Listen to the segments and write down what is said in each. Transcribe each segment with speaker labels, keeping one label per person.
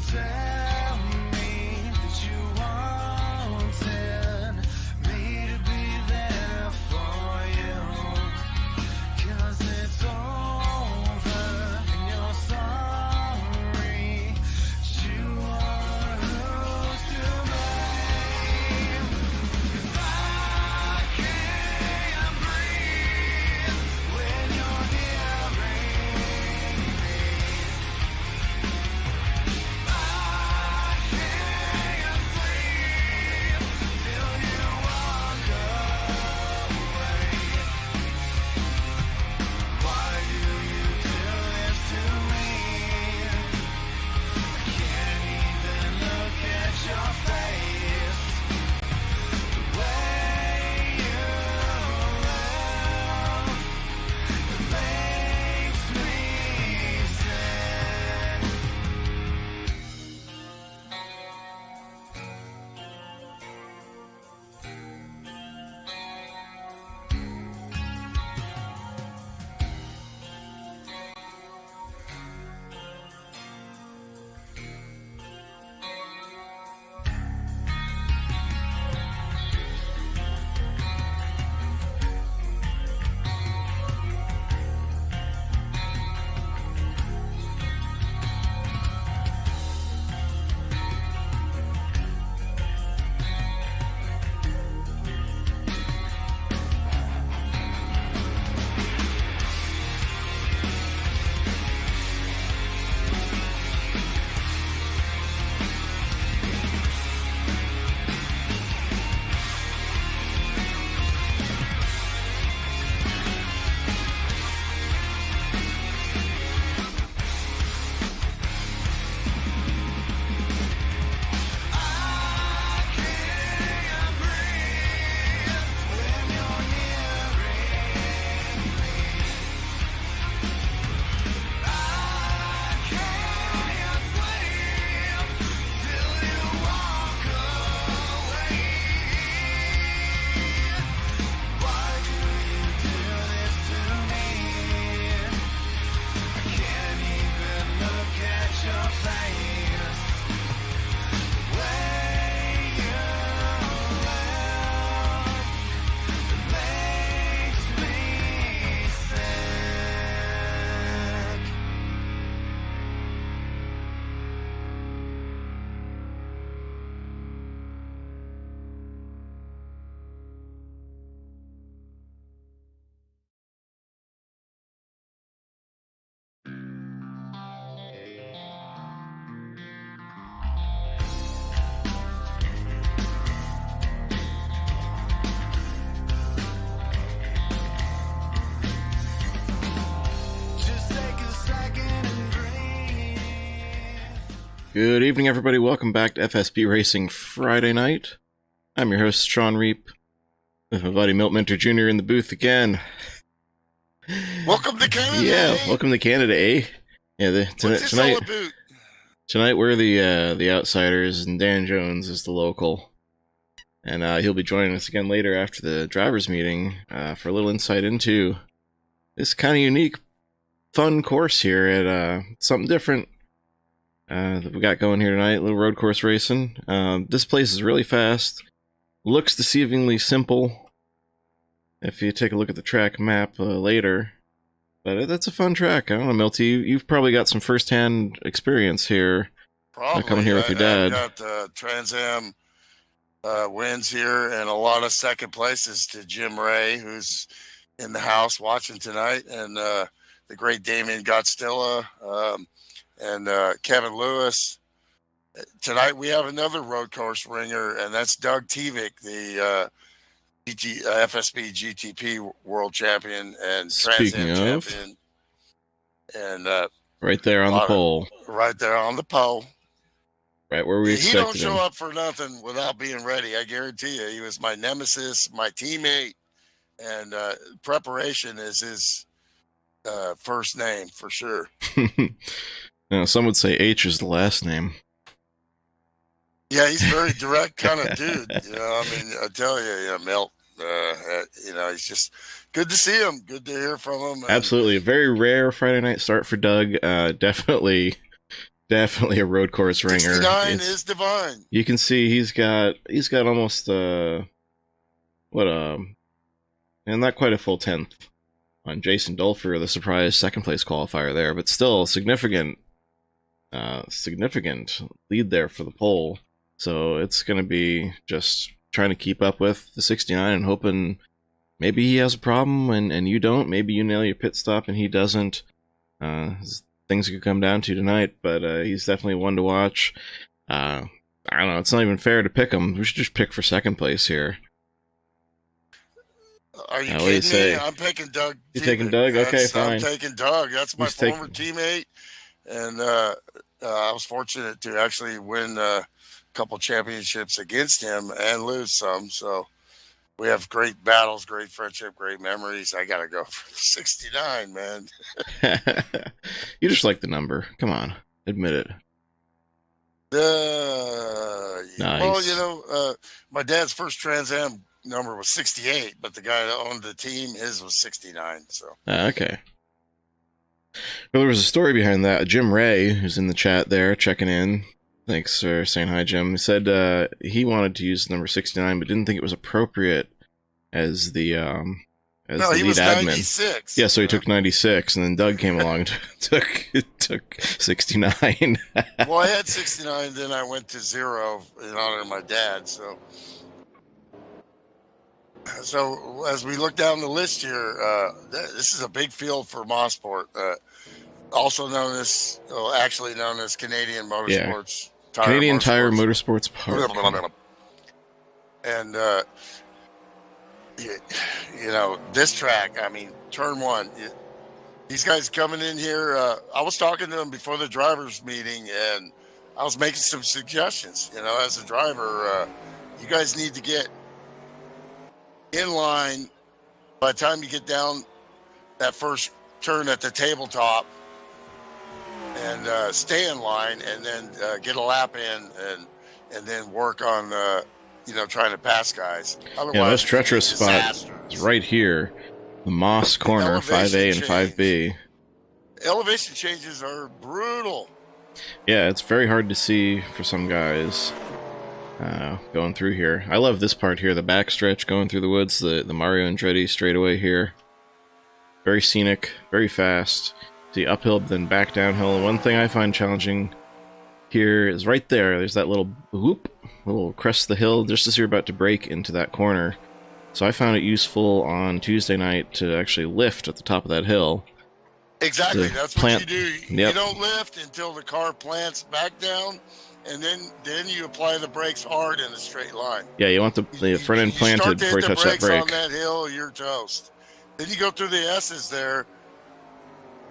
Speaker 1: Tell me that you wanted me to be there for you, 'cause it's over and you're sorry. You are who's to blame. 'Cause I can't breathe when you're hearing me. I can't sleep till you walk away. Why do you do this to me? I can't even look at your face. The way you laugh, it makes me sad. Just take a second and breathe.
Speaker 2: Good evening, everybody. Welcome back to FSP Racing Friday night. I'm your host, Shawn Reap, with my buddy Milt Minter Jr. in the booth again.
Speaker 3: Welcome to Canada.
Speaker 2: Yeah, welcome to Canada, eh? Yeah,
Speaker 3: What's this all
Speaker 2: tonight
Speaker 3: about?
Speaker 2: tonight we're the outsiders, and Dan Jones is the local, and he'll be joining us again later after the drivers' meeting for a little insight into this kind of unique, fun course here at something different that we got going here tonight. A little road course racing. This place is really fast. Looks deceivingly simple if you take a look at the track map later. But that's a fun track. I don't know, Milty, you've probably got some first-hand experience here.
Speaker 3: Probably
Speaker 2: coming here with your dad.
Speaker 3: I've got Trans Am wins here and a lot of second places to Jim Ray, who's in the house watching tonight, and the great Damien Gottstilla and Kevin Lewis. Tonight we have another road course ringer, and that's Doug Tevick, the FSB GTP world champion and Trans
Speaker 2: Speaking
Speaker 3: Am
Speaker 2: of,
Speaker 3: champion. And
Speaker 2: right there on the pole.
Speaker 3: right there on the pole.
Speaker 2: Right where we
Speaker 3: He don't
Speaker 2: expected
Speaker 3: show
Speaker 2: him.
Speaker 3: up for nothing without being ready. I guarantee you. He was my nemesis, my teammate, and preparation is his first name for sure.
Speaker 2: Now, some would say H is the last name.
Speaker 3: Yeah, he's a very direct kind of dude. You know, I mean, I tell you, Milt, he's just good to see him. Good to hear from him. And
Speaker 2: Absolutely. A very rare Friday night start for Doug. Definitely Definitely a road course ringer.
Speaker 3: 69 is divine.
Speaker 2: You can see he's got almost and not quite a full tenth on Jason Dolfer, the surprise second place qualifier there, but still significant lead there for the pole. So it's going to be just trying to keep up with the 69 and hoping maybe he has a problem and you don't. Maybe you nail your pit stop and he doesn't. Things could come down to tonight, but he's definitely one to watch. I don't know. It's not even fair to pick him. We should just pick for second place here.
Speaker 3: Are you
Speaker 2: what do you
Speaker 3: kidding me?
Speaker 2: say?
Speaker 3: I'm taking Doug.
Speaker 2: You taking Doug? Okay, fine.
Speaker 3: I'm taking Doug. That's my
Speaker 2: Who's
Speaker 3: former teammate, and I was fortunate to actually win a couple championships against him and lose some. So we have great battles, great friendship, great memories. I gotta go for 69, man.
Speaker 2: You just like the number. Come on, admit it.
Speaker 3: Nice. Well, you know, my dad's first Trans Am number was 68, but the guy that owned the team, his was 69. So
Speaker 2: okay. Well, there was a story behind that. Jim Ray, who's in the chat there, checking in. Thanks for saying hi, Jim. He said he wanted to use number 69, but didn't think it was appropriate as the
Speaker 3: no,
Speaker 2: the
Speaker 3: he
Speaker 2: lead
Speaker 3: was
Speaker 2: admin.
Speaker 3: 96.
Speaker 2: Yeah, so he took 96, and then Doug came along and took 69.
Speaker 3: Well, I had 69, then I went to 0 in honor of my dad. So as we look down the list here, this is a big field for Mosport, also known as, actually known as Canadian Motorsports.
Speaker 2: Canadian Tire Motorsports Park.
Speaker 3: And, you know, this track, I mean, turn one, these guys coming in here, I was talking to them before the drivers meeting, and I was making some suggestions, you know, as a driver, you guys need to get in line by the time you get down that first turn at the tabletop, and stay in line, and then get a lap in, and then work on you know, trying to pass guys. Otherwise,
Speaker 2: yeah, this treacherous spot is right here, the Moss corner, 5A and 5B.
Speaker 3: Elevation changes are brutal.
Speaker 2: Yeah, it's very hard to see for some guys going through here. I love this part here, the backstretch going through the woods, the Mario Andretti straightaway here. Very scenic, very fast. See uphill, then back downhill. And one thing I find challenging here is right there. There's that little whoop, little crest of the hill, just as you're about to break into that corner. So I found it useful on Tuesday night to actually lift at the top of that hill.
Speaker 3: Exactly, that's what you do.
Speaker 2: Yep.
Speaker 3: You don't lift until the car plants back down, and then you apply the brakes hard in a straight line.
Speaker 2: Yeah, you want the front end planted before you touch that brake.
Speaker 3: On that hill, you're toast. Then you go through the S's there,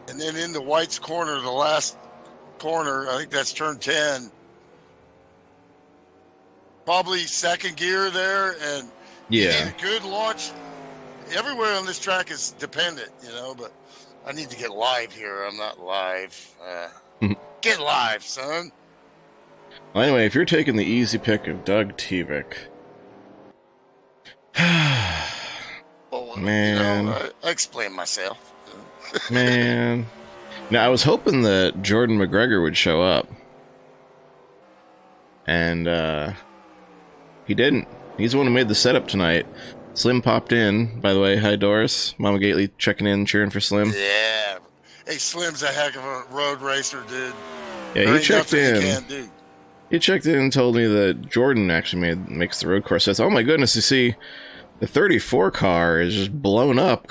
Speaker 3: and then into White's corner, the last corner, I think that's turn 10. Probably second gear there, and you need a good launch. Everywhere on this track is dependent, you know, but I need to get live here. I'm not live. Get live, son.
Speaker 2: Well, anyway, if you're taking the easy pick of Doug Tevick,
Speaker 3: well,
Speaker 2: man,
Speaker 3: you know, I explain myself.
Speaker 2: Man, now I was hoping that Jordan McGregor would show up, and he didn't. He's the one who made the setup tonight. Slim popped in, by the way. Hi, Doris. Mama Gately checking in, cheering for Slim.
Speaker 3: Yeah. Hey, Slim's a heck of a road racer, dude.
Speaker 2: Yeah, he checked in. He checked in and told me that Jordan actually makes the road course. I thought, oh my goodness, you see, the 34 car is just blown up,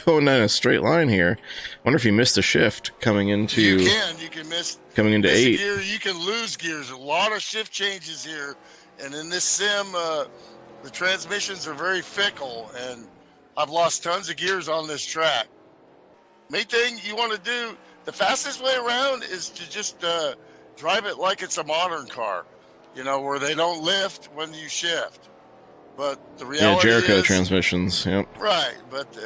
Speaker 2: going down a straight line here. Wonder if he missed a shift coming into.
Speaker 3: You can miss
Speaker 2: coming into 8.
Speaker 3: Gear. You can lose gears. A lot of shift changes here, and in this sim, the transmissions are very fickle, and I've lost tons of gears on this track. Main thing you want to do, the fastest way around is to just drive it like it's a modern car, you know, where they don't lift when you shift. But the reality
Speaker 2: Jericho transmissions, yep.
Speaker 3: Right, but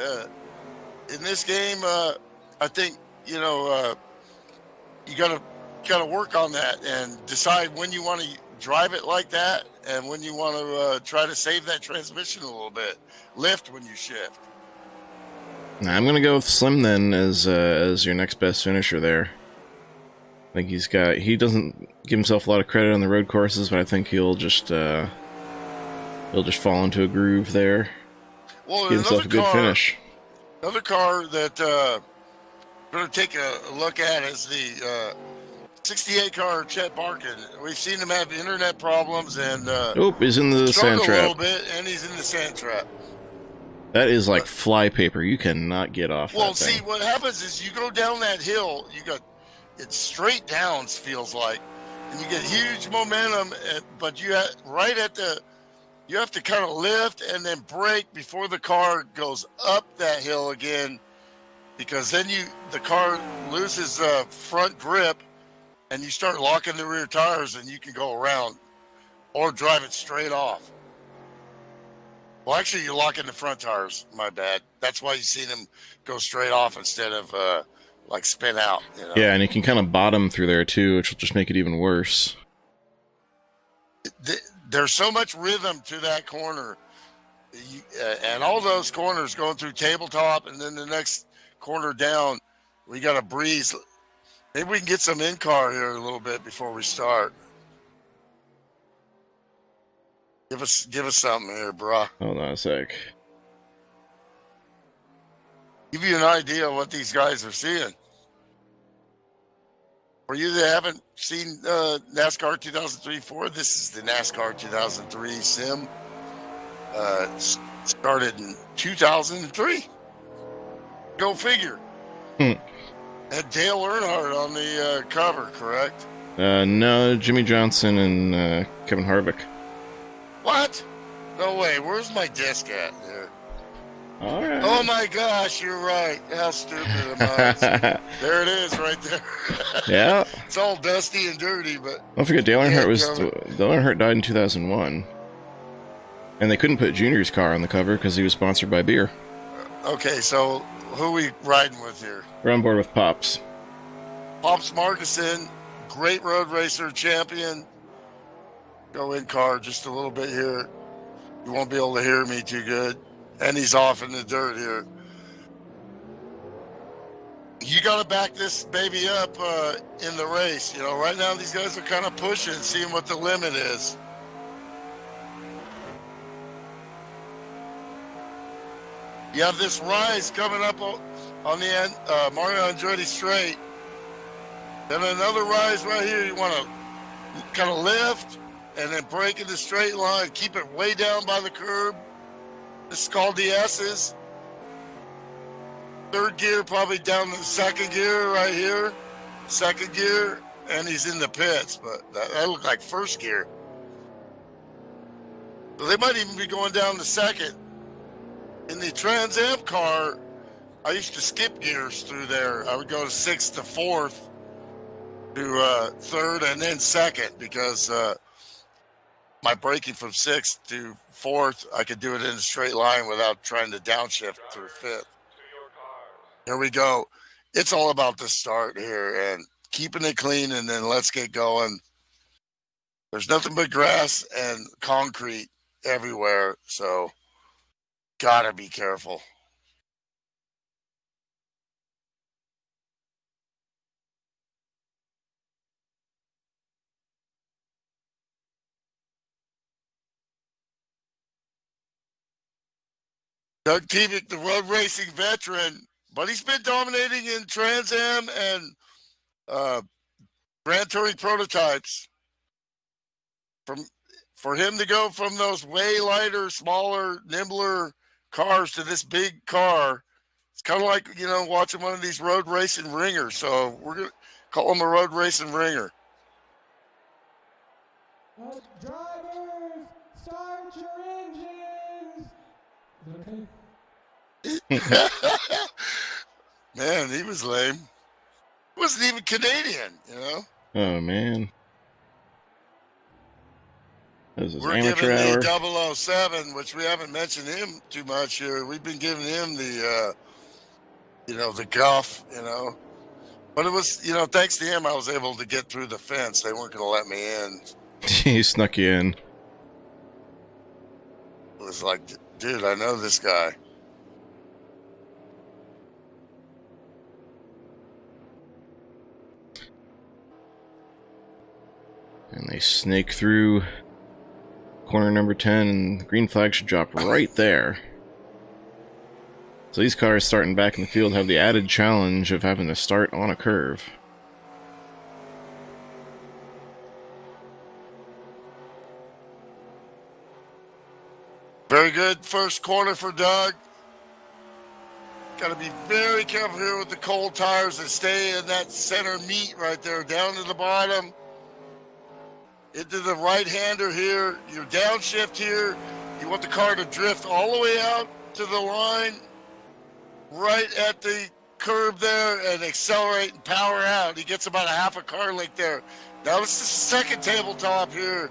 Speaker 3: in this game, I think, you know, you gotta work on that and decide when you want to drive it like that, and when you want to try to save that transmission a little bit. Lift when you shift.
Speaker 2: I'm gonna go with Slim then as your next best finisher there. think he doesn't give himself a lot of credit on the road courses, but I think he'll just fall into a groove there.
Speaker 3: Well,
Speaker 2: Get himself a good finish.
Speaker 3: Another car that we're going to take a look at is the 68 car Chet Barkin. We've seen him have internet problems and
Speaker 2: He's in the sand
Speaker 3: struggle a
Speaker 2: trap.
Speaker 3: little bit, and he's in the sand trap.
Speaker 2: That is like fly paper. You cannot get off that thing.
Speaker 3: Well, see, what happens is you go down that hill, it's straight downs, feels like, and you get huge momentum, but you have to kind of lift and then brake before the car goes up that hill again, because then the car loses front grip, and you start locking the rear tires, and you can go around or drive it straight off. Well, actually, you're locking the front tires. My bad. That's why you've seen them go straight off instead of like spin out. You know?
Speaker 2: Yeah, and you can kind of bottom through there too, which will just make it even worse.
Speaker 3: There's so much rhythm to that corner, and all those corners going through tabletop, and then the next corner down, we got a breeze. Maybe we can get some in-car here a little bit before we start. Give us something here, brah.
Speaker 2: Hold on a sec.
Speaker 3: Give you an idea of what these guys are seeing. For you that haven't seen NASCAR 2003-4, this is the NASCAR 2003 sim. Started in 2003. Go figure. Had Dale Earnhardt on the cover, correct?
Speaker 2: No, Jimmy Johnson and Kevin Harvick.
Speaker 3: What? No way. Where's my disc at there?
Speaker 2: All right.
Speaker 3: Oh my gosh, you're right. How stupid am I? There it is, right there.
Speaker 2: Yeah.
Speaker 3: It's all dusty and dirty, but
Speaker 2: Don't forget, Dale Earnhardt died in 2001, and they couldn't put Junior's car on the cover because he was sponsored by beer.
Speaker 3: Okay, so who are we riding with here?
Speaker 2: We're on board with Pops.
Speaker 3: Pops Markison, great road racer, champion. Go in car just a little bit here. You won't be able to hear me too good. And he's off in the dirt here. You got to back this baby up in the race. You know, right now these guys are kind of pushing, seeing what the limit is. You have this rise coming up on the end, Mario Andretti straight. Then another rise right here. You want to kind of lift and then break in the straight line. Keep it way down by the curb. This is called the S's. Third gear, probably down to the second gear right here. Second gear, and he's in the pits, but that looked like first gear. So they might even be going down to second. In the Trans Am car, I used to skip gears through there. I would go to sixth to fourth to third and then second, because my braking from sixth to fourth, I could do it in a straight line without trying to downshift through fifth. Here we go. It's all about the start here and keeping it clean, and then let's get going. There's nothing but grass and concrete everywhere, so gotta be careful. Doug Tevick, the road racing veteran, but he's been dominating in Trans Am and Grand Touring prototypes. For him to go from those way lighter, smaller, nimbler cars to this big car, it's kind of like, you know, watching one of these road racing ringers. So we're going to call him a road racing ringer.
Speaker 4: Drivers, start your engines. Okay.
Speaker 3: Man, he was lame. He wasn't even Canadian, you know?
Speaker 2: Oh, man. This is
Speaker 3: We're
Speaker 2: amateur
Speaker 3: giving
Speaker 2: hour.
Speaker 3: the 007, which we haven't mentioned him too much here. We've been giving him the, the guff, you know. But it was, you know, thanks to him, I was able to get through the fence. They weren't going to let me in.
Speaker 2: He snuck you in.
Speaker 3: It was like, dude, I know this guy.
Speaker 2: And they snake through corner number 10, and the green flag should drop right there. So these cars starting back in the field have the added challenge of having to start on a curve.
Speaker 3: Very good first corner for Doug. Got to be very careful here with the cold tires and stay in that center meat right there, down to the bottom. Into the right-hander here. Your downshift here. You want the car to drift all the way out to the line, right at the curb there, and accelerate and power out. He gets about a half a car length there. Now this is the second tabletop here.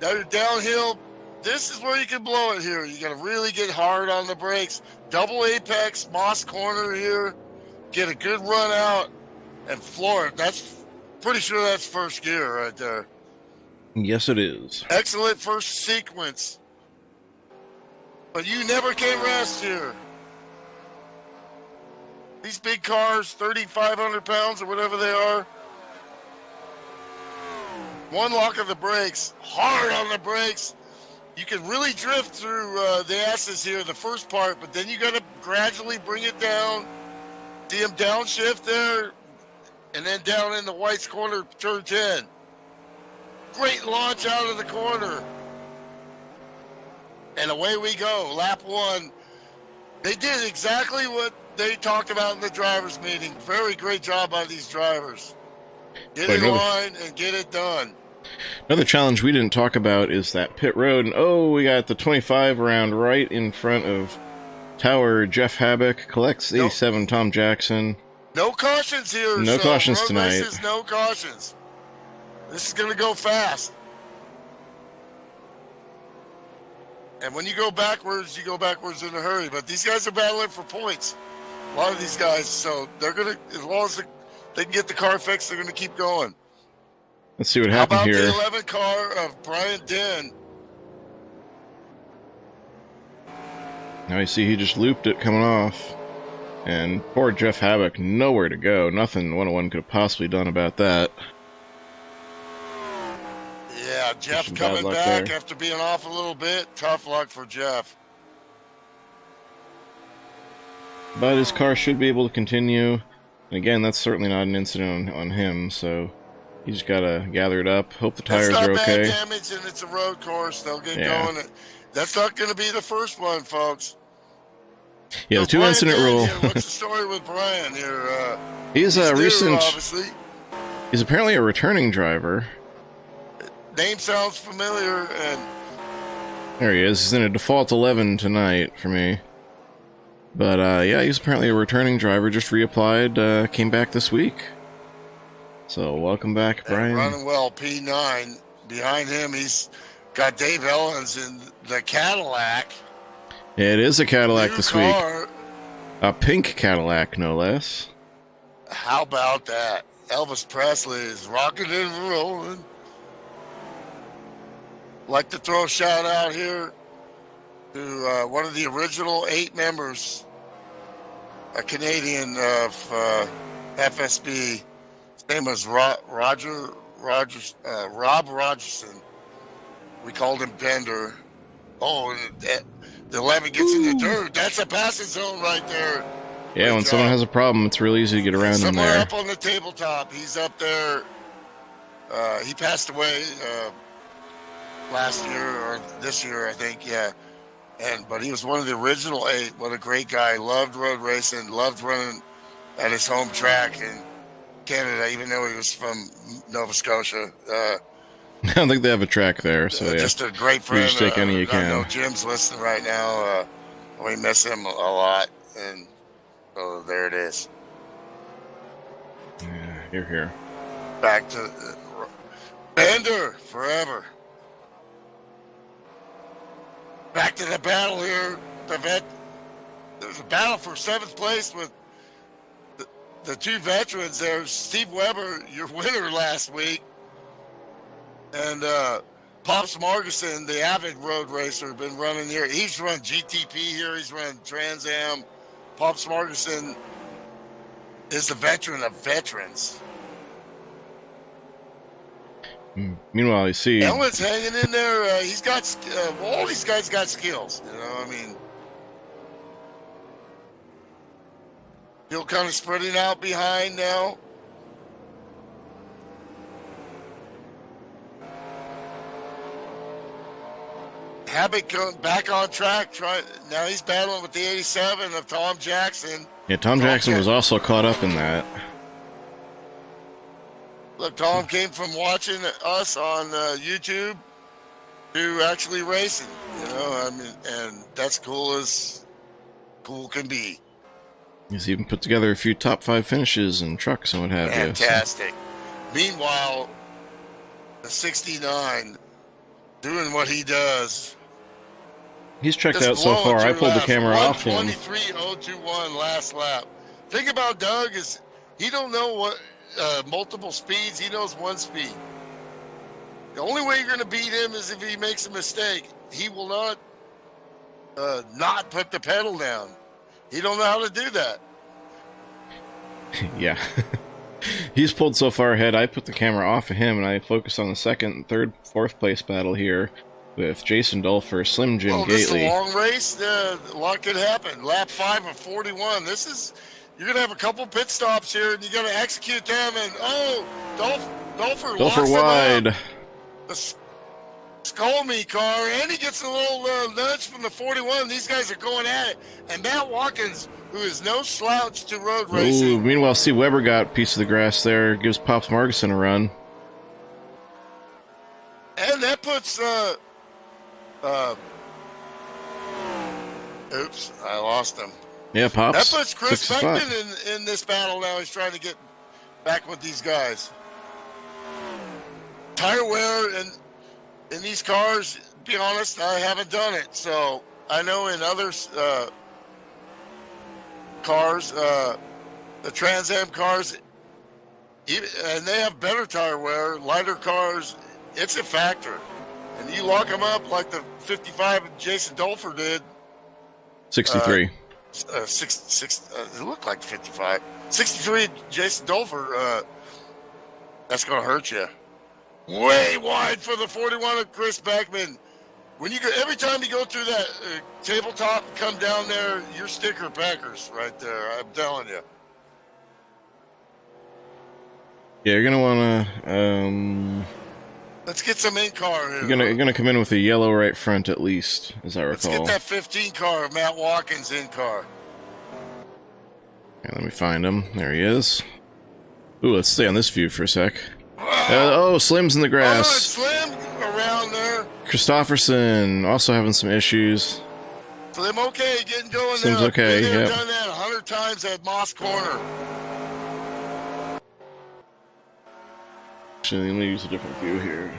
Speaker 3: Now you're downhill. This is where you can blow it here. You got to really get hard on the brakes. Double apex, Moss corner here. Get a good run out and floor it. That's pretty sure that's first gear right there.
Speaker 2: Yes, it is.
Speaker 3: Excellent first sequence. But you never can rest here. These big cars, 3,500 pounds or whatever they are. One lock of the brakes, hard on the brakes. You can really drift through the S's here, the first part, but then you got to gradually bring it down. See him downshift there, and then down in the White's corner, turn 10. Great launch out of the corner. And away we go, lap one. They did exactly what they talked about in the drivers' meeting. Very great job by these drivers. Get in line and get it done.
Speaker 2: Another challenge we didn't talk about is that pit road. And oh, we got the 25 round right in front of Tower. Jeff Habak collects 87. Nope. Tom Jackson.
Speaker 3: No cautions here.
Speaker 2: No cautions tonight.
Speaker 3: Races, no cautions. This is going to go fast. And when you go backwards in a hurry. But these guys are battling for points. A lot of these guys. So they're going to, as long as they can get the car fixed, they're going to keep going.
Speaker 2: Let's see what happened here.
Speaker 3: How about the 11 car of Brian Den?
Speaker 2: Now you see he just looped it coming off. And poor Jeff Habak, nowhere to go. Nothing 101 could have possibly done about that.
Speaker 3: Yeah, Jeff coming back after being off a little bit. Tough luck for Jeff.
Speaker 2: But his car should be able to continue. And again, that's certainly not an incident on him, so you just gotta gather it up. Hope the tires are okay.
Speaker 3: It's not bad damage, and it's a road course. They'll get going. That's not going to be the first one, folks.
Speaker 2: Yeah,
Speaker 3: so
Speaker 2: the two-incident rule.
Speaker 3: What's the story with Brian here?
Speaker 2: He's a recent.
Speaker 3: Obviously.
Speaker 2: He's apparently a returning driver.
Speaker 3: Name sounds familiar, and
Speaker 2: there he is. He's in a default 11 tonight for me. But yeah, he's apparently a returning driver. Just reapplied. Came back this week. So welcome back, Brian.
Speaker 3: Running well, P9. Behind him, he's got Dave Ellens in the Cadillac.
Speaker 2: Yeah, it is a Cadillac this week.
Speaker 3: Car.
Speaker 2: A pink Cadillac, no less.
Speaker 3: How about that? Elvis Presley is rocking and rolling. Like to throw a shout out here to one of the original 8 members, a Canadian of FSB. His name was Rob Rogerson. We called him Bender. Oh, and the 11 gets in the dirt. That's a passing zone right there.
Speaker 2: Yeah, when someone has a problem, it's really easy to get around them there.
Speaker 3: Somewhere up on the tabletop. He's up there. He passed away last year or this year, I think. Yeah, but he was one of the original 8. What a great guy! Loved road racing. Loved running at his home track in Canada, even though he was from Nova Scotia.
Speaker 2: I don't think they have a track there, so yeah.
Speaker 3: Just a great friend.
Speaker 2: You just take any you can.
Speaker 3: I know Jim's listening right now. We miss him a lot, and so there it is.
Speaker 2: Yeah, here.
Speaker 3: Back to Bender forever. Back to the battle here. There's a battle for 7th place with the 2 veterans there. Steve Weber, your winner last week. And Pops Margison, the avid road racer, been running here. He's run GTP here. He's run Trans Am. Pops Margison is the veteran of veterans.
Speaker 2: Meanwhile, you see
Speaker 3: Ellen's hanging in there. He's got all these guys got skills. You know, I mean, still kind of spreading out behind now. Habit going back on track. Now he's battling with the 87 of Tom Jackson.
Speaker 2: Yeah, Tom Jackson was also caught up in that.
Speaker 3: Look, Tom came from watching us on YouTube to actually racing. You know, I mean, and that's cool as cool can be.
Speaker 2: He's even put together a few top 5 finishes and trucks and what have you.
Speaker 3: Fantastic. Meanwhile, the 69 doing what he does.
Speaker 2: He's checked
Speaker 3: Just
Speaker 2: out so
Speaker 3: blowing
Speaker 2: far. I
Speaker 3: through
Speaker 2: pulled the
Speaker 3: laps.
Speaker 2: camera off him.
Speaker 3: 1:23.021 last lap. Thing about Doug is he don't know what multiple speeds. He knows one speed. The only way you're going to beat him is if he makes a mistake. He will not put the pedal down. He don't know how to do that.
Speaker 2: Yeah. He's pulled so far ahead, I put the camera off of him and I focused on the second, third, fourth place battle here with Jason Dulfer, Slim Jim
Speaker 3: This is a
Speaker 2: Gately.
Speaker 3: long race. A lot could happen. Lap 5 of 41. You're going to have a couple pit stops here, and you got to execute them. And, Dulfer locks
Speaker 2: Dulfer
Speaker 3: him
Speaker 2: wide.
Speaker 3: up. The Skolmy car, and he gets a little nudge from the 41. These guys are going at it. And Matt Watkins, who is no slouch to road
Speaker 2: Ooh,
Speaker 3: racing.
Speaker 2: meanwhile, Steve Weber got a piece of the grass there. Gives Pops Marguson a run.
Speaker 3: And that puts, oops, I lost him.
Speaker 2: Yeah, Pops.
Speaker 3: That puts Chris
Speaker 2: took the spot.
Speaker 3: Beckman in this battle now. He's trying to get back with these guys. Tire wear in these cars, to be honest, I haven't done it. So I know in other cars, the Trans Am cars, and they have better tire wear, lighter cars, it's a factor. And you lock them up like the 55 Jason Dulfer did.
Speaker 2: 63.
Speaker 3: It looked like 55. 63 Jason Dulfer, that's going to hurt you. Way wide for the 41 of Chris Beckman. When you go, every time you go through that tabletop, come down there, your sticker packers right there. I'm telling you.
Speaker 2: Yeah, you're gonna wanna
Speaker 3: Let's get some in car here.
Speaker 2: you're gonna come in with a yellow right front at least, as I
Speaker 3: Let's
Speaker 2: recall.
Speaker 3: get that 15 car, Matt Watkins in car.
Speaker 2: Okay, let me find him. There he is. Ooh, let's stay on this view for a sec.
Speaker 3: Wow.
Speaker 2: Oh, Slim's in the
Speaker 3: Oh,
Speaker 2: grass.
Speaker 3: it's Slim around there.
Speaker 2: Christofferson also having some issues.
Speaker 3: Slim okay, getting going
Speaker 2: Slim's
Speaker 3: now.
Speaker 2: okay,
Speaker 3: Been there,
Speaker 2: yep.
Speaker 3: done that 100 times at Moss Corner.
Speaker 2: Actually, let me use a different view here.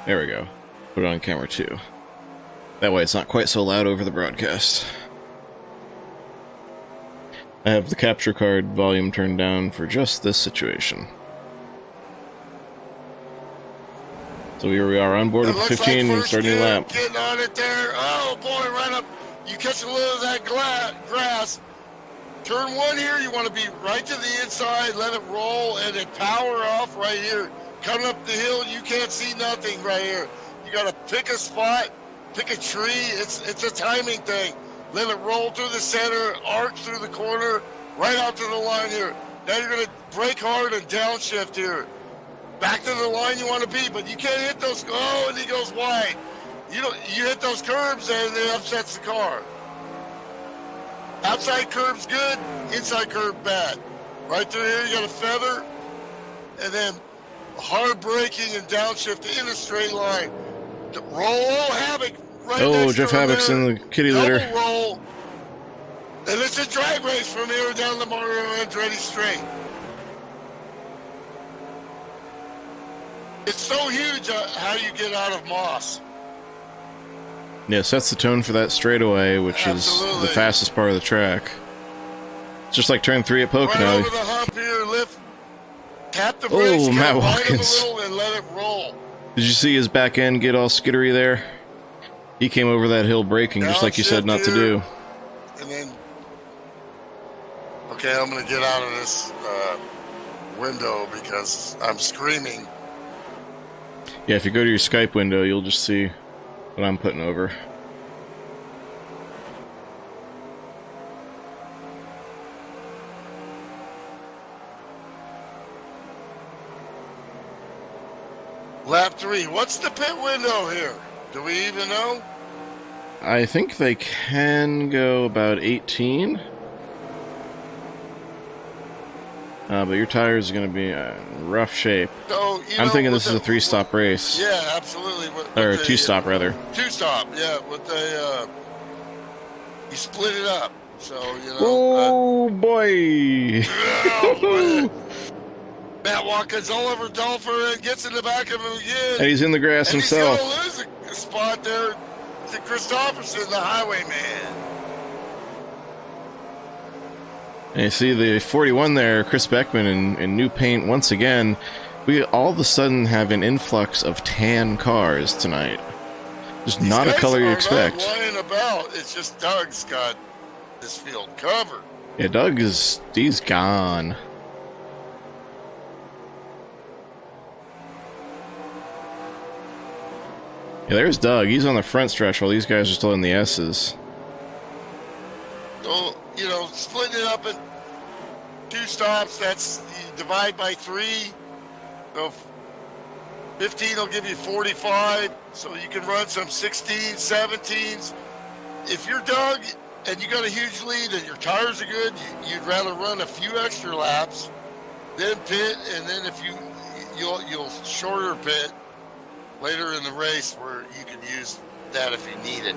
Speaker 2: There we go. Put it on camera 2. That way it's not quite so loud over the broadcast. I have the capture card volume turned down for just this situation. So here we are on board
Speaker 3: It
Speaker 2: with
Speaker 3: looks
Speaker 2: 15
Speaker 3: like
Speaker 2: and
Speaker 3: first
Speaker 2: starting
Speaker 3: gear,
Speaker 2: lap.
Speaker 3: getting on it there. Oh boy, right up. You catch a little of that grass. Turn 1 here, you want to be right to the inside, let it roll, and then power off right here. Coming up the hill, you can't see nothing right here. You got to pick a spot, pick a tree. It's a timing thing. Let it roll through the center, arc through the corner, right out to the line here. Now you're going to brake hard and downshift here. Back to the line you want to be, but you can't hit those. Oh, and he goes wide. You hit those curbs and it upsets the car. Outside curb's good, inside curb bad. Right through here, you got a feather, and then hard braking and downshift in a straight line. Roll Havoc right
Speaker 2: Oh,
Speaker 3: next
Speaker 2: Jeff
Speaker 3: to him
Speaker 2: Havoc's
Speaker 3: there.
Speaker 2: in the kitty litter.
Speaker 3: Double roll. And it's a drag race from here down the Mario Andretti straight. It's so huge how you get out of Moss.
Speaker 2: Yeah, sets the tone for that straightaway, which is
Speaker 3: Absolutely.
Speaker 2: the fastest part of the track. It's just like turn 3 at
Speaker 3: Right
Speaker 2: Pocono.
Speaker 3: over the hump here, lift, tap the brakes,
Speaker 2: Oh, Matt
Speaker 3: cut right him a
Speaker 2: Watkins.
Speaker 3: little, and let it roll.
Speaker 2: Did you see his back end get all skittery there? He came over that hill braking just like you said not to do.
Speaker 3: And then, okay, I'm going to get out of this window because I'm screaming.
Speaker 2: Yeah, if you go to your Skype window, you'll just see what I'm putting over.
Speaker 3: Lap 3. What's the pit window here? Do we even know?
Speaker 2: I think they can go about 18. But your tires are going to be in rough shape.
Speaker 3: So,
Speaker 2: I'm thinking this is a 3-stop race.
Speaker 3: Yeah, absolutely.
Speaker 2: Or a 2-stop, rather.
Speaker 3: 2-stop, yeah. With the, you split it up. So, you know.
Speaker 2: Oh, boy!
Speaker 3: Oh, boy. Matt Watkins all over Dolpher and gets in the back of him again.
Speaker 2: And he's in the grass
Speaker 3: and
Speaker 2: himself.
Speaker 3: He's going to lose a spot there to Christopherson, the highwayman.
Speaker 2: And you see the 41 there, Chris Beckman in new paint once again. We all of a sudden have an influx of tan cars tonight. Just not a color you expect.
Speaker 3: Not lying about. It's just Doug's got this field covered.
Speaker 2: Yeah, he's gone. Yeah, there's Doug. He's on the front stretch while these guys are still in the S's.
Speaker 3: So, you know, splitting it up in 2 stops, that's, you divide by 3. So 15 will give you 45. So you can run some 16s, 17s. If you're Doug and you got a huge lead and your tires are good, you'd rather run a few extra laps, then pit, and then if you'll shorter pit later in the race where you can use that if you need it.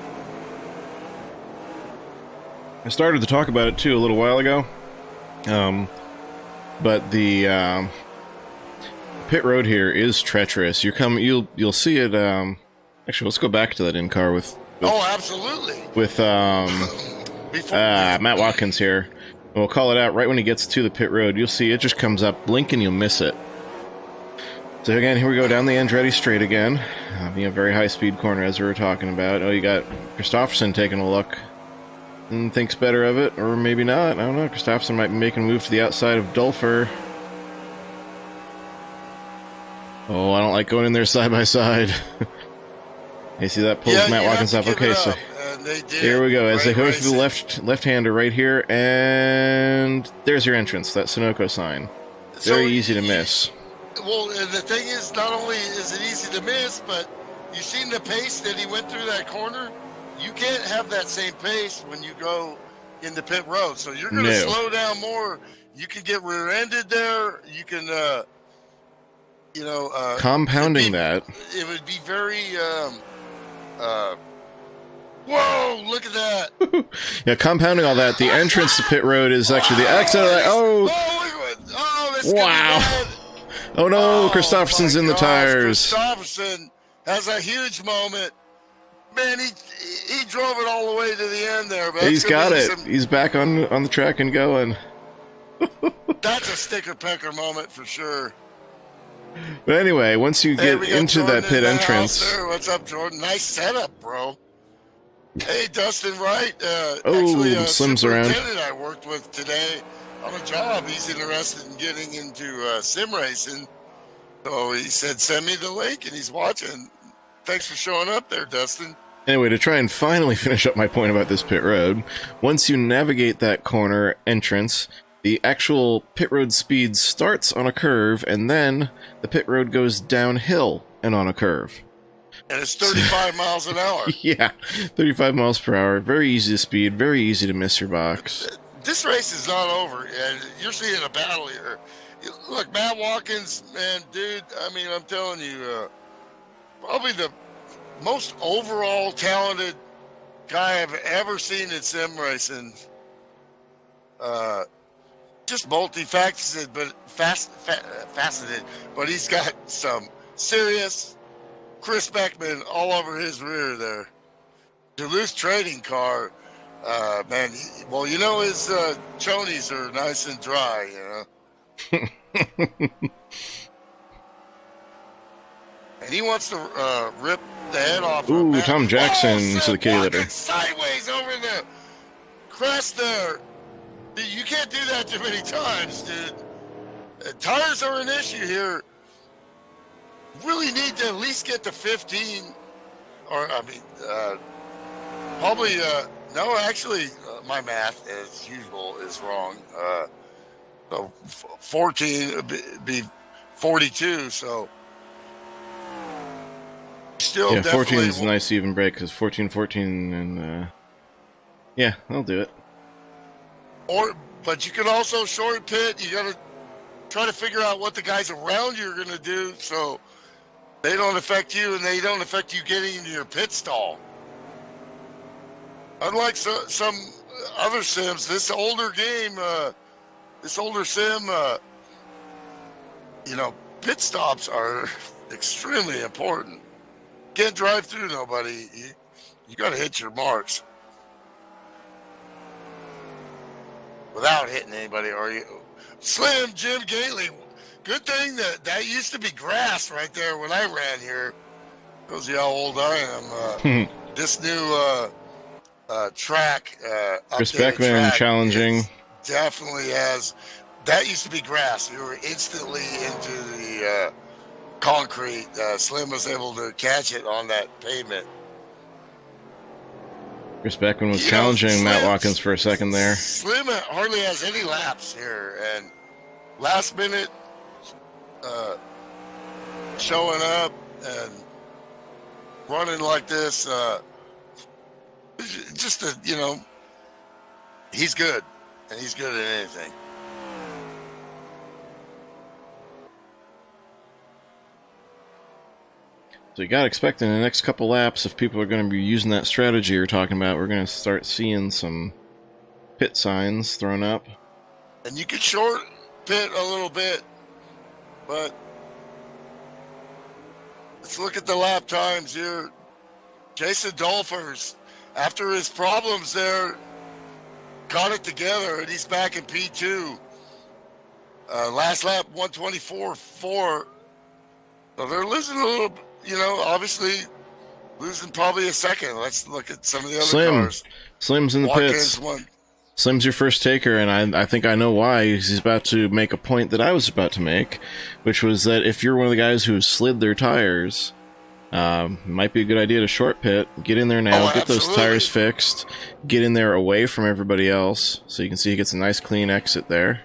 Speaker 2: I started to talk about it too a little while ago, but the pit road here is treacherous. You'll see it. Actually, let's go back to that in car with
Speaker 3: oh, absolutely.
Speaker 2: With Matt Watkins here. We'll call it out right when he gets to the pit road. You'll see it just comes up, blink and you'll miss it. So again, here we go down the Andretti straight again. Very high speed corner as we were talking about. Oh, you got Christopherson taking a look and thinks better of it, or maybe not. I don't know. Christopherson might be making a move to the outside of Dulfer. Oh, I don't like going in there side by side. You see that pulls Matt Watkins up. Okay, so here we go. As they go through the left-hander right here, and there's your entrance, that Sunoco sign. Very easy to miss.
Speaker 3: Well, and the thing is, not only is it easy to miss, but you seen the pace that he went through that corner? You can't have that same pace when you go in the pit road. So you're going to slow down more. You can get rear-ended there. You can,
Speaker 2: compounding that.
Speaker 3: It would be very, whoa, look at that.
Speaker 2: Yeah, compounding all that, the entrance to pit road is actually the exit of that. Oh,
Speaker 3: that's
Speaker 2: wow. Oh no, Christopherson's in the tires.
Speaker 3: Christopherson has a huge moment. Man, he drove it all the way to the end there. But
Speaker 2: he's got it. He's back on the track and going.
Speaker 3: That's a sticker pecker moment for sure.
Speaker 2: But anyway, once you get into
Speaker 3: Jordan
Speaker 2: that pit entrance.
Speaker 3: What's up, Jordan? Nice setup, bro. Hey, Dustin Wright.
Speaker 2: Actually, Slim's around.
Speaker 3: I worked with today on a job. He's interested in getting into sim racing. So he said, send me the link, and he's watching. Thanks for showing up there, Dustin.
Speaker 2: Anyway, to try and finally finish up my point about this pit road, once you navigate that corner entrance, the actual pit road speed starts on a curve, and then the pit road goes downhill and on a curve.
Speaker 3: And it's 35 miles an hour.
Speaker 2: Yeah, 35 miles per hour. Very easy to speed, very easy to miss your box.
Speaker 3: This race is not over, and you're seeing a battle here. Look, Matt Watkins, man, dude, I mean, I'm telling you, probably the most overall talented guy I've ever seen in sim racing. Just multifaceted, but faceted. But he's got some serious Chris Beckman all over his rear there. Duluth trading car, man. Well, you know his chonies are nice and dry, you know. And he wants to rip the head off.
Speaker 2: Ooh, Tom Jackson to the kitty litter.
Speaker 3: Sideways over the crest there. You can't do that too many times, dude. tires are an issue here. Really need to at least get to 15, or I mean, probably. No, actually, my math, as usual, is wrong. So 14 would be 42. So still,
Speaker 2: Yeah, 14
Speaker 3: definitely
Speaker 2: is a nice even break because 14, 14, and yeah, I'll do it.
Speaker 3: But you can also short pit. You got to try to figure out what the guys around you are going to do, so they don't affect you and they don't affect you getting into your pit stall. Unlike some other sims, this older game, this older sim, pit stops are extremely important. Can't drive through nobody. You got to hit your marks without hitting anybody. Or you, Slim Jim Gately. Good thing that used to be grass right there when I ran here. Tells you how old I am. This new track,
Speaker 2: Chris
Speaker 3: updated
Speaker 2: Beckman
Speaker 3: track
Speaker 2: challenging.
Speaker 3: definitely has. That used to be grass. You were instantly into the concrete. Slim was able to catch it on that pavement.
Speaker 2: Chris Beckman was challenging Matt Watkins for a second there.
Speaker 3: Slim hardly has any laps here, and last minute showing up and running like this, just he's good, and he's good at anything.
Speaker 2: So you got to expect in the next couple laps, if people are going to be using that strategy you're talking about, we're going to start seeing some pit signs thrown up.
Speaker 3: And you could short pit a little bit, but let's look at the lap times here. Jason Dolphers, after his problems there, got it together, and he's back in P2. Last lap, 124.4. So they're losing a little, obviously losing probably a second. Let's look at some of the other cars.
Speaker 2: Slim's in the pits. Slim's your first taker, and I think I know why. He's about to make a point that I was about to make, which was that if you're one of the guys who slid their tires, might be a good idea to short pit, get in there now, get those tires fixed, get in there away from everybody else, so you can see he gets a nice clean exit there.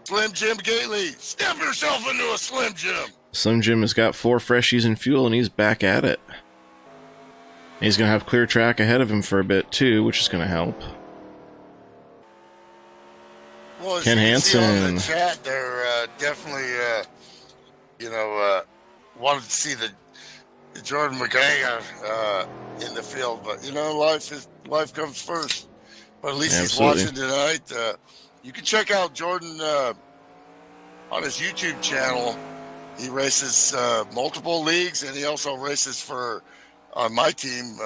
Speaker 3: Slim Jim Gately, step yourself into a Slim Jim.
Speaker 2: Slim Jim has got 4 freshies in fuel, and he's back at it. He's going to have clear track ahead of him for a bit, too, which is going to help.
Speaker 3: Well,
Speaker 2: Ken Hansen.
Speaker 3: In the chat, they're definitely, wanted to see the Jordan McGregor in the field, but life comes first. But at least he's watching tonight. You can check out Jordan on his YouTube channel. He races multiple leagues, and he also races on my team,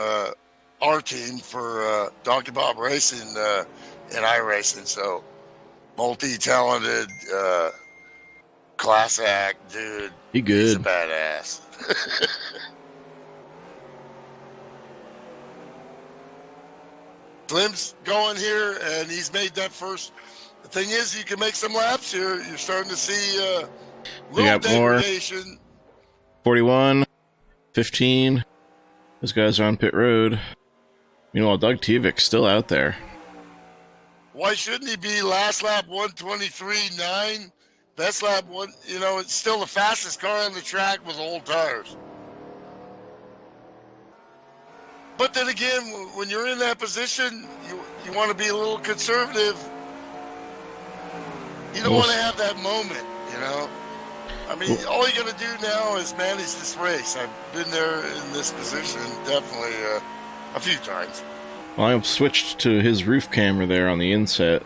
Speaker 3: our team for Donkey Bob Racing and iRacing. So multi-talented, class act dude. He's a badass. Slim's going here, and he's made that first. The thing is, you can make some laps here. You're starting to see little degradation.
Speaker 2: More. 41, 15. Those guys are on pit road. Meanwhile, Doug Tivic's still out there.
Speaker 3: Why shouldn't he be last lap 123.9? Best lap one. It's still the fastest car on the track with old tires. But then again, when you're in that position, you want to be a little conservative. You don't want to have that moment, I mean, all you got to do now is manage this race. I've been there in this position definitely a few times.
Speaker 2: Well, I've switched to his roof camera there on the inset,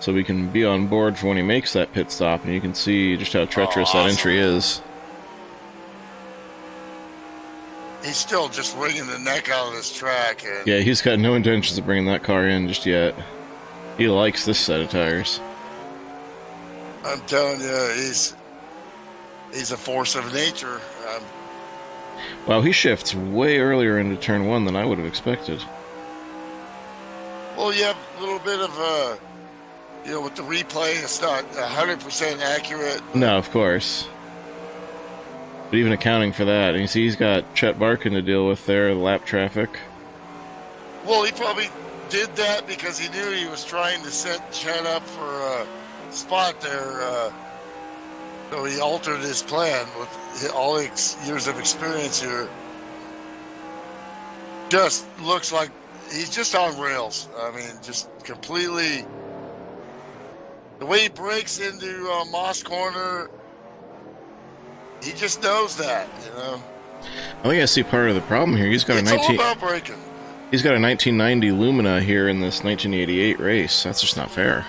Speaker 2: so we can be on board for when he makes that pit stop, and you can see just how treacherous that entry is.
Speaker 3: He's still just wringing the neck out of this track. And
Speaker 2: yeah, he's got no intentions of bringing that car in just yet. He likes this set of tires.
Speaker 3: I'm telling you, he's a force of nature.
Speaker 2: Wow, he shifts way earlier into turn 1 than I would have expected.
Speaker 3: Well, you have a little bit of you know, with the replay, it's not 100% accurate.
Speaker 2: No, of course. But even accounting for that, and you see he's got Chet Barkin to deal with there, the lap traffic.
Speaker 3: Well, he probably did that because he knew he was trying to set Chet up for a spot there. So he altered his plan with all his years of experience here. Just looks like he's just on rails. I mean, just completely. The way he breaks into Moss Corner, he just knows that, you know.
Speaker 2: I think I see part of the problem here. He's got
Speaker 3: It's all about breaking.
Speaker 2: He's got a 1990 Lumina here in this 1988 race. That's just not fair.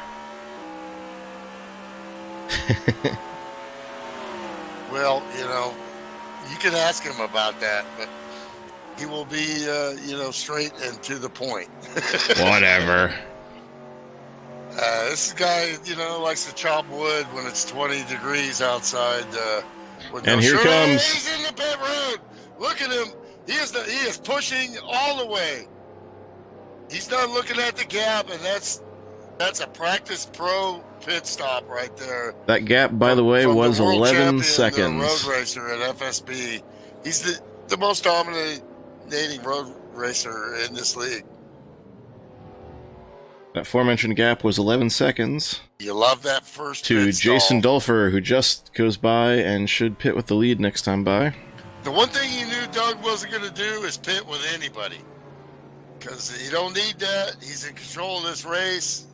Speaker 3: Well, you know, you can ask him about that, but he will be, you know, straight and to the point.
Speaker 2: Whatever.
Speaker 3: This guy, you know, likes to chop wood when it's 20 degrees outside.
Speaker 2: And here comes.
Speaker 3: He's in the pit road. Look at him. He is pushing all the way. He's not looking at the gap, and that's a practice pro pit stop right there.
Speaker 2: That gap, by the way, was
Speaker 3: the world
Speaker 2: 11
Speaker 3: champion,
Speaker 2: seconds.
Speaker 3: The road racer at FSB. He's the most dominating road racer in this league.
Speaker 2: That aforementioned gap was 11 seconds.
Speaker 3: You love that first
Speaker 2: to
Speaker 3: pit
Speaker 2: Jason
Speaker 3: stall.
Speaker 2: Dulfer, who just goes by and should pit with the lead next time by.
Speaker 3: The one thing you knew Doug wasn't going to do is pit with anybody. Because you don't need that. He's in control of this race.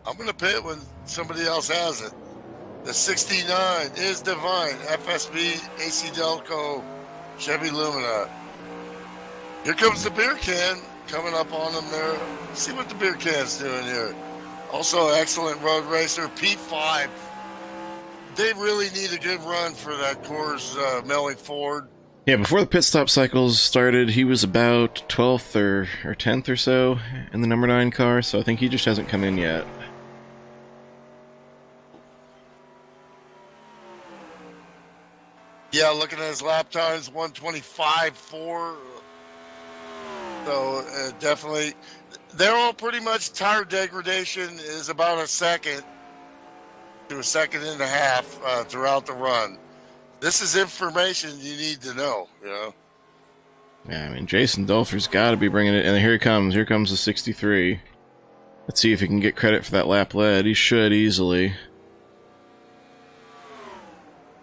Speaker 3: I'm going to pit when somebody else has it. The 69 is Divine. FSB, AC Delco, Chevy Lumina. Here comes the beer can coming up on him there. See what the beer can's doing here. Also, excellent road racer, P5. They really need a good run for that Coors Melly Ford.
Speaker 2: Yeah, before the pit stop cycles started, he was about 12th or 10th or so in the number 9 car, so I think he just hasn't come in yet.
Speaker 3: Yeah, looking at his lap times, 125.4. So definitely, they're all pretty much tire degradation is about a second to a second and a half throughout the run. This is information you need to know, you know.
Speaker 2: Yeah, I mean, Jason Dulfer's got to be bringing it, and here he comes. Here comes the 63. Let's see if he can get credit for that lap lead. He should easily.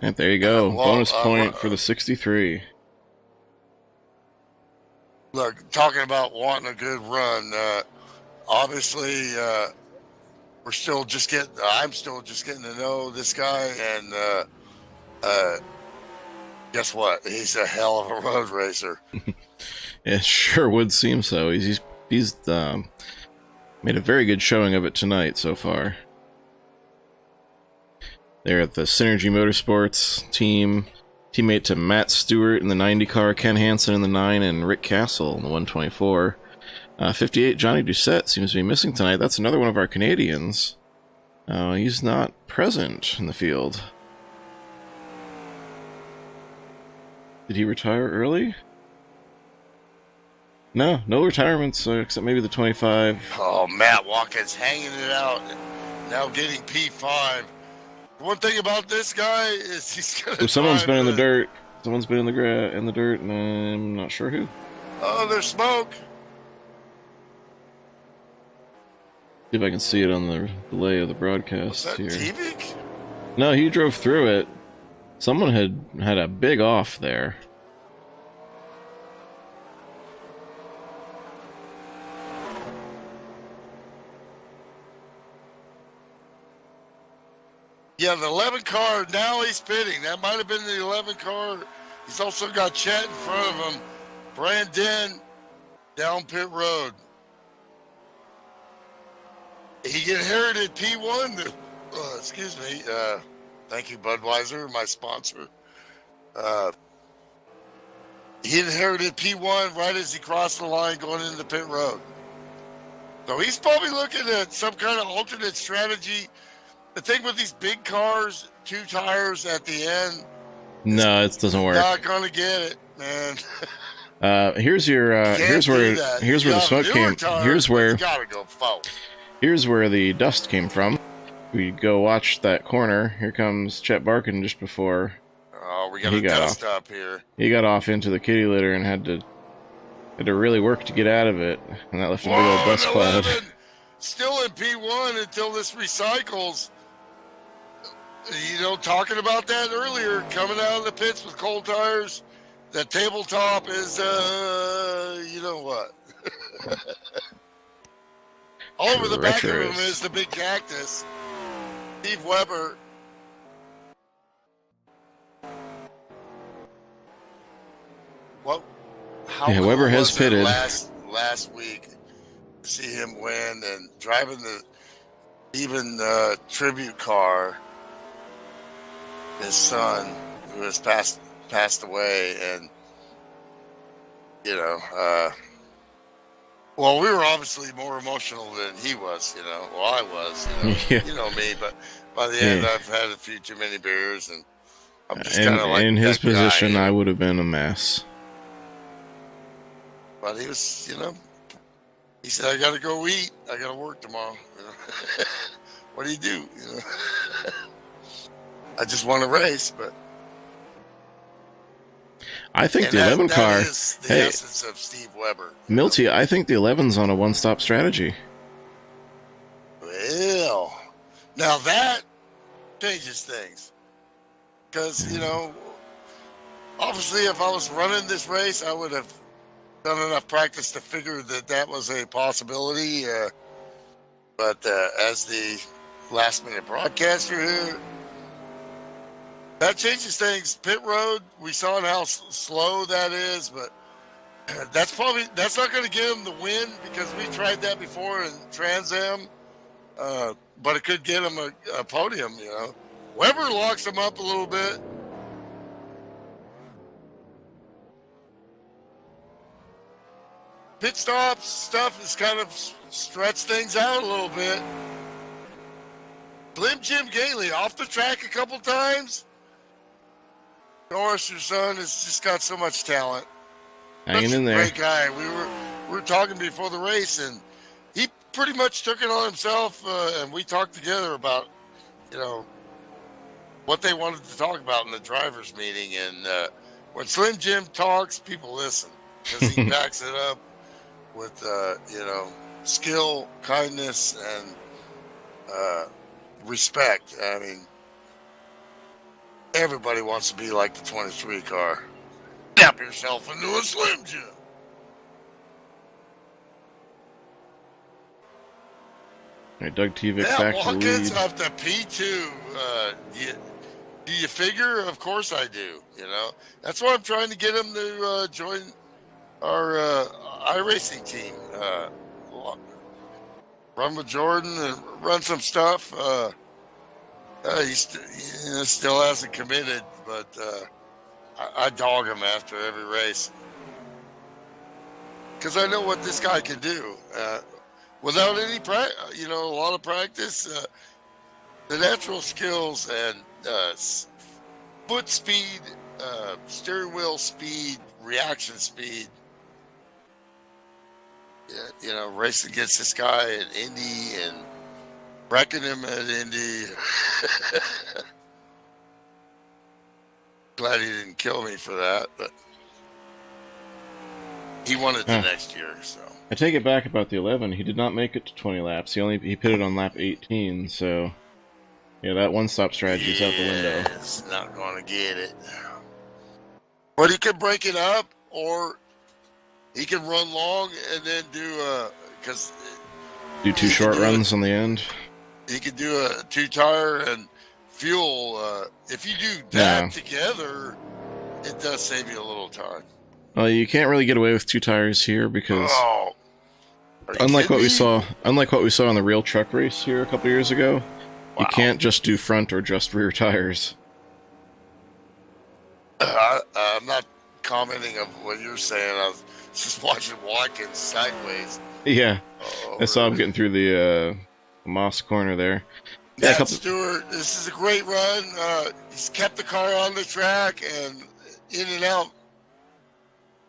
Speaker 2: And there you go. Bonus point for the 63.
Speaker 3: Look, talking about wanting a good run, obviously I'm still just getting to know this guy, and guess what? He's a hell of a road racer.
Speaker 2: It sure would seem so. He's made a very good showing of it tonight so far. They're at the Synergy Motorsports team. Teammate to Matt Stewart in the 90 car, Ken Hansen in the 9, and Rick Castle in the 124. 58, Johnny Doucette seems to be missing tonight. That's another one of our Canadians. He's not present in the field. Did he retire early? No retirements, except maybe the 25.
Speaker 3: Oh, Matt Watkins hanging it out, now getting P5. One thing about this guy is he's gonna.
Speaker 2: Someone's been in the dirt. Someone's been in the dirt, and I'm not sure who.
Speaker 3: Oh, there's smoke.
Speaker 2: See if I can see it on the delay of the broadcast
Speaker 3: Was that
Speaker 2: here.
Speaker 3: T-Vic?
Speaker 2: No, he drove through it. Someone had a big off there.
Speaker 3: Yeah, the 11 car, now he's pitting. That might have been the 11 car. He's also got Chet in front of him. Brandon down pit road. He inherited P1. Excuse me. Thank you, Budweiser, my sponsor. He inherited P1 right as he crossed the line going into pit road. So he's probably looking at some kind of alternate strategy. The thing with these big cars, 2 tires at the end.
Speaker 2: No, it doesn't work.
Speaker 3: Not gonna get it, man.
Speaker 2: Here's where the smoke came.
Speaker 3: Tires,
Speaker 2: Here's where
Speaker 3: you gotta go forward.
Speaker 2: Here's where the dust came from. We go watch that corner. Here comes Chet Barkin just before
Speaker 3: Oh, we got
Speaker 2: he
Speaker 3: a
Speaker 2: got
Speaker 3: dust
Speaker 2: off.
Speaker 3: up here.
Speaker 2: He got off into the kitty litter and had to really work to get out of it, and that left a big old
Speaker 3: Whoa,
Speaker 2: dust
Speaker 3: an
Speaker 2: cloud.
Speaker 3: 11, still in P1 until this recycles. You know, talking about that earlier, coming out of the pits with cold tires, the tabletop is, you know what? All over the back of him
Speaker 2: Treacherous.
Speaker 3: is the big cactus. Steve Weber. What? How
Speaker 2: Yeah,
Speaker 3: cool
Speaker 2: Weber has
Speaker 3: was it
Speaker 2: pitted.
Speaker 3: last week to see him win and driving the even tribute car. His son, who has passed away, and you know, well, we were obviously more emotional than he was. You know, well, I was. You know,
Speaker 2: Yeah.
Speaker 3: you know me, but by the end,
Speaker 2: Yeah.
Speaker 3: I've had a few too many beers, and I'm just
Speaker 2: And
Speaker 3: kind of like
Speaker 2: in his
Speaker 3: that guy,
Speaker 2: position,
Speaker 3: you know?
Speaker 2: I would have been a mess.
Speaker 3: But he was, you know, he said, "I got to go eat. I got to work tomorrow." You know? What do you do? You know? I just want to race, but
Speaker 2: I think
Speaker 3: and
Speaker 2: the 11
Speaker 3: that
Speaker 2: car.
Speaker 3: is the
Speaker 2: Hey,
Speaker 3: essence of Steve Weber. You know?
Speaker 2: Milty, I think the 11's on a one-stop strategy.
Speaker 3: Well, now that changes things. Because, you know, obviously if I was running this race, I would have done enough practice to figure that that was a possibility. But as the last-minute broadcaster here, that changes things. Pit road, we saw how slow that is, but that's not going to give him the win because we tried that before in Trans Am. But it could get him a podium, you know. Weber locks him up a little bit. Pit stops stuff has kind of stretched things out a little bit. Slim Jim Gailey off the track a couple times. Norris, your son, has just got so much talent.
Speaker 2: Hanging
Speaker 3: Such
Speaker 2: in
Speaker 3: a
Speaker 2: there.
Speaker 3: great guy. We were talking before the race, and he pretty much took it on himself. And we talked together about, you know, what they wanted to talk about in the drivers' meeting. And when Slim Jim talks, people listen because he backs it up with, you know, skill, kindness, and respect. I mean, everybody wants to be like the 23 car. Snap yourself into a Slim Jim.
Speaker 2: Right, Doug Tevick
Speaker 3: Yeah,
Speaker 2: back to the
Speaker 3: Watkins
Speaker 2: lead.
Speaker 3: up to P2. Do you figure? Of course I do. You know, that's why I'm trying to get him to join our iRacing team. Run with Jordan and run some stuff. He still hasn't committed, but I dog him after every race because I know what this guy can do. Without any practice, you know, a lot of practice, the natural skills and foot speed, steering wheel speed, reaction speed. You know, racing against this guy at Indy and wrecking him at Indy. Glad he didn't kill me for that, but he won it the next year, so.
Speaker 2: I take it back about the 11. He did not make it to 20 laps. He pitted on lap 18, so yeah, that one-stop strategy is out the window.
Speaker 3: It's not going to get it. But he can break it up, or he can run long and then do because
Speaker 2: Do two short runs on the end.
Speaker 3: he could do a 2-tire and fuel. If you do that together, it does save you a little time.
Speaker 2: Well, you can't really get away with 2 tires here because
Speaker 3: Oh,
Speaker 2: unlike what we saw in the real truck race here a couple years ago, you can't just do front or just rear tires.
Speaker 3: I'm not commenting on what you're saying. I was just watching Watkins sideways.
Speaker 2: Yeah, I saw him getting through the Moss corner there. Yeah,
Speaker 3: Matt Stewart, this is a great run. He's kept the car on the track and in and out.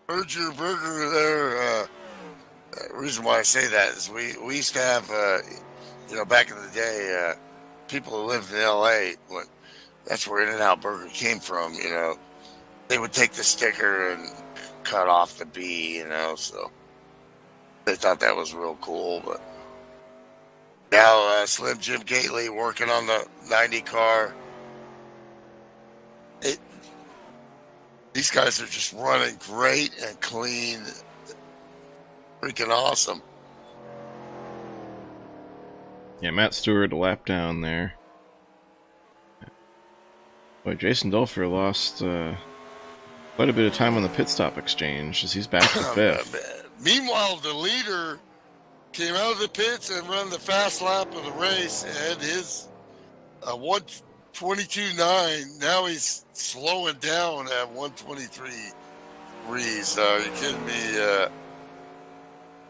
Speaker 3: Berger there. The reason why I say that is we used to have back in the day, people who lived in L.A., that's where In-N-Out Burger came from, they would take the sticker and cut off the B, so they thought that was real cool. But now Slim Jim Gately working on the 90 car. These guys are just running great and clean. Freaking awesome.
Speaker 2: Yeah, Matt Stewart a lap down there. Boy, Jason Dulfer lost quite a bit of time on the pit stop exchange as he's back to fifth.
Speaker 3: Meanwhile, the leader came out of the pits and ran the fast lap of the race and his 1:22.9. Now he's slowing down at 1:23.3. So you're kidding me?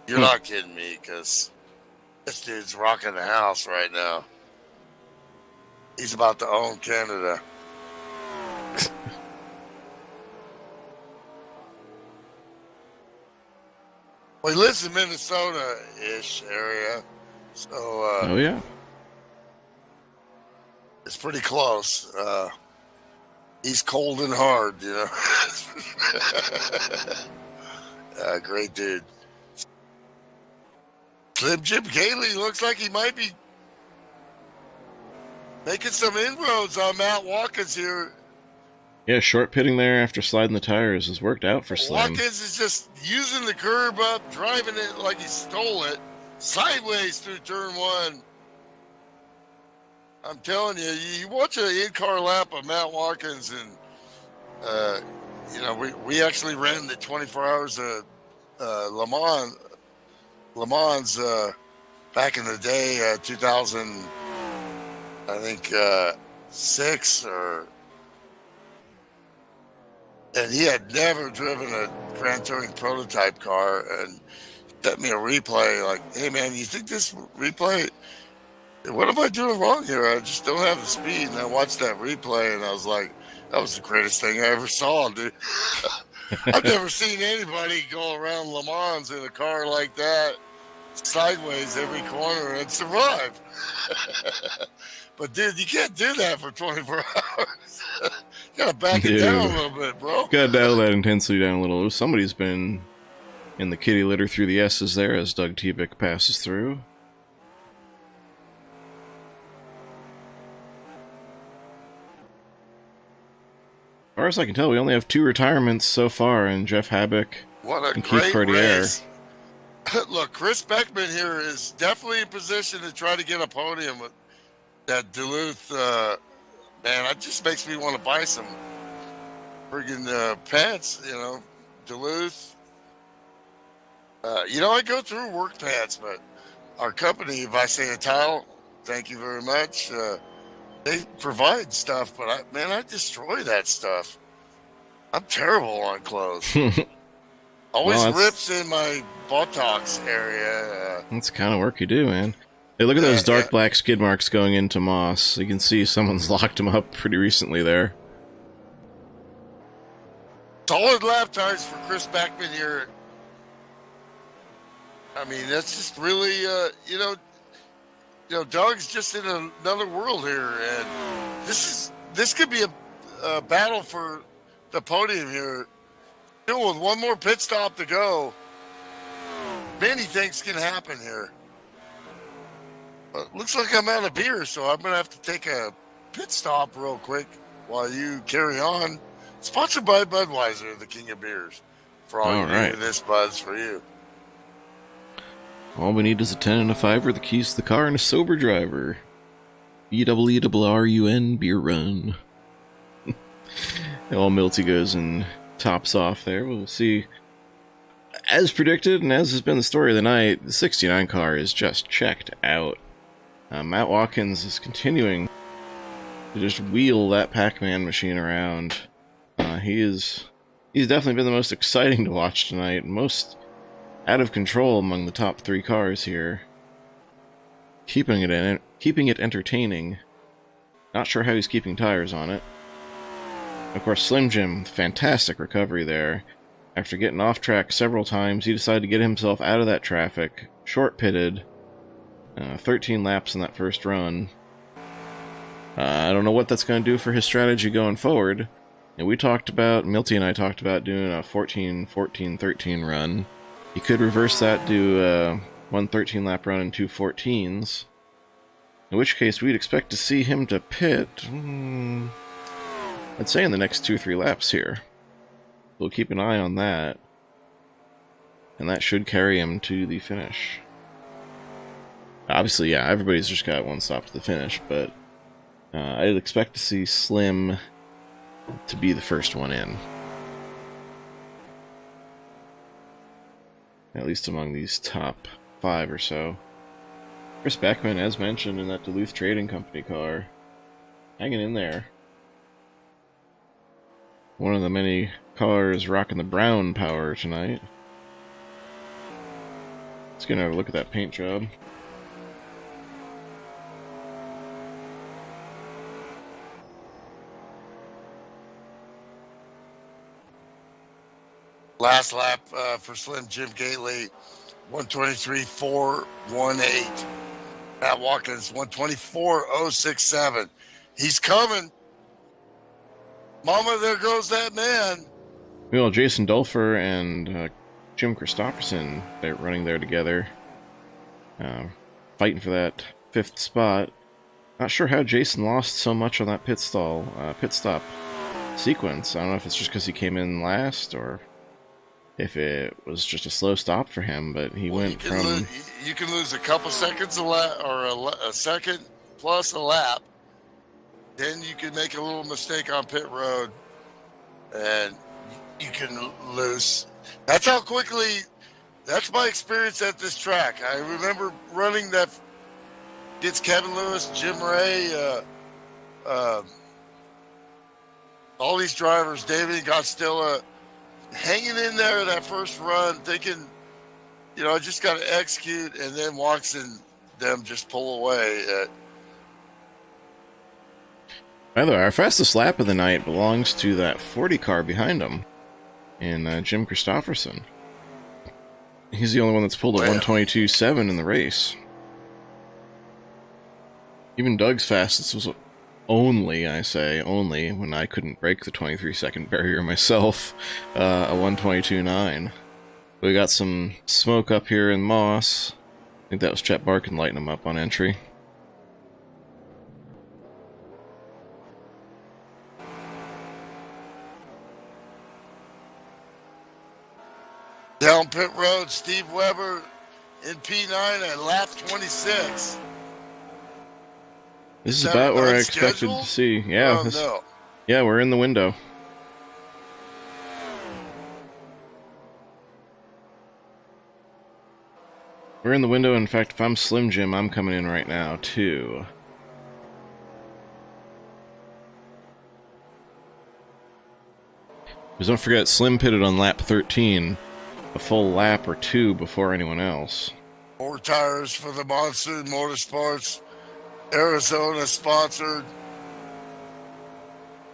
Speaker 3: You're not kidding me, because this dude's rocking the house right now. He's about to own Canada. Well, he lives in Minnesota-ish area, so
Speaker 2: oh yeah,
Speaker 3: it's pretty close. He's cold and hard, great dude. Slim Jim Gately looks like he might be making some inroads on Matt Watkins here.
Speaker 2: Yeah, short pitting there after sliding the tires has worked out for Slim.
Speaker 3: Watkins is just using the curb up, driving it like he stole it, sideways through turn one. I'm telling you, you watch an in-car lap of Matt Watkins, and we actually ran the 24 hours of Le Mans back in the day, 2000, I think 6 or. And he had never driven a Grand Touring prototype car, and sent me a replay like, hey man, you think this replay, what am I doing wrong here? I just don't have the speed. And I watched that replay and I was like, that was the greatest thing I ever saw, dude. I've never seen anybody go around Le Mans in a car like that, sideways every corner, and survive. But dude, you can't do that for 24 hours. You gotta back it down a little bit, bro.
Speaker 2: Gotta dial that intensity down a little. Somebody's been in the kitty litter through the S's there as Doug Tevick passes through. As far as I can tell, we only have 2 retirements so far, and Jeff Habek and Keith Cartier.
Speaker 3: Look, Chris Beckman here is definitely in position to try to get a podium with that Duluth. Man, that just makes me want to buy some friggin' pants, Duluth. I go through work pants, but our company, Visay Tile, thank you very much. They provide stuff, but I destroy that stuff. I'm terrible on clothes. Always rips in my buttocks area.
Speaker 2: That's the kind of work you do, man. Hey, look at those dark black skid marks going into Moss. You can see someone's locked them up pretty recently there.
Speaker 3: Solid lap tires for Chris Beckman here. I mean, that's just really, Doug's just in another world here, and this could be a battle for the podium here. Still with one more pit stop to go, many things can happen here. But looks like I'm out of beer, so I'm gonna have to take a pit stop real quick while you carry on. Sponsored by Budweiser, the king of beers. For all you right. This Bud's for you.
Speaker 2: All we need is a 10 and a 5 or the keys to the car and a sober driver. BWRUN beer run. All Milty goes and tops off there. We'll see. As predicted, and as has been the story of the night, the 69 car is just checked out. Matt Watkins is continuing to just wheel that Pac-Man machine around. He's definitely been the most exciting to watch tonight, most out of control among the top 3 cars here. Keeping it entertaining. Not sure how he's keeping tires on it. Of course, Slim Jim, fantastic recovery there. After getting off track several times, he decided to get himself out of that traffic, short pitted, 13 laps in that first run. I don't know what that's going to do for his strategy going forward. And Milty and I talked about doing a 14-14-13 run. He could reverse that, do one 13-lap run and two 14s. In which case, we'd expect to see him to pit, I'd say in the next 2-3 laps here. We'll keep an eye on that. And that should carry him to the finish. Obviously, yeah, everybody's just got one stop to the finish, but I'd expect to see Slim to be the first one in. At least among these top 5 or so. Chris Beckman, as mentioned, in that Duluth Trading Company car. Hanging in there. One of the many cars rocking the brown power tonight. Let's get another look at that paint job.
Speaker 3: Last lap for Slim Jim Gately, 123.418. Matt Watkins, 124.067. He's coming. Mama, there goes that man.
Speaker 2: Well, Jason Dulfer and Jim Christopherson, they're running there together. Fighting for that 5th spot. Not sure how Jason lost so much on that pit stop sequence. I don't know if it's just because he came in last or if it was just a slow stop for him, but he went from...
Speaker 3: You can lose a couple seconds a lap, or a second plus a lap. Then you can make a little mistake on pit road, and you can lose. That's how quickly... That's my experience at this track. I remember running that... It's Kevin Lewis, Jim Ray, all these drivers, David Gostilla, hanging in there that first run, thinking, I just got to execute, and then Watson, them just pull away.
Speaker 2: By the way, our fastest lap of the night belongs to that 40 car behind him, in Jim Christopherson. He's the only one that's pulled a 122.7 in the race. Even Doug's fastest was only, when I couldn't break the 23-second barrier myself, a 122.9. We got some smoke up here in Moss. I think that was Chet Barkin lighting him up on entry.
Speaker 3: Down pit road, Steve Weber in P9 at lap 26.
Speaker 2: This is about where I expected to see. Yeah,
Speaker 3: no.
Speaker 2: Yeah, we're in the window. We're in the window. In fact, if I'm Slim Jim, I'm coming in right now, too. Because don't forget, Slim pitted on lap 13, a full lap or 2 before anyone else.
Speaker 3: 4 tires for the Monsoon Motorsports, Arizona sponsored.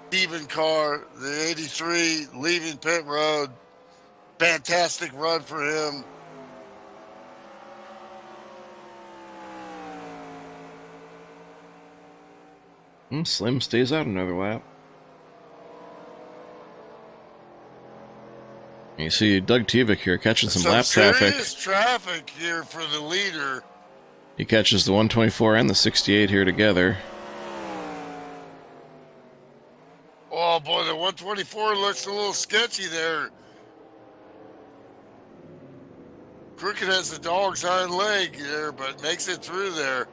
Speaker 3: Steven Carr, the 83, leaving pit road. Fantastic run for him.
Speaker 2: Slim stays out another lap. You see Doug Tivik here catching some lap traffic.
Speaker 3: Serious traffic here for the leader.
Speaker 2: He catches the 124 and the 68 here together.
Speaker 3: Oh boy, the 124 looks a little sketchy there. Crooked has the dog's hind leg there, but makes it through there.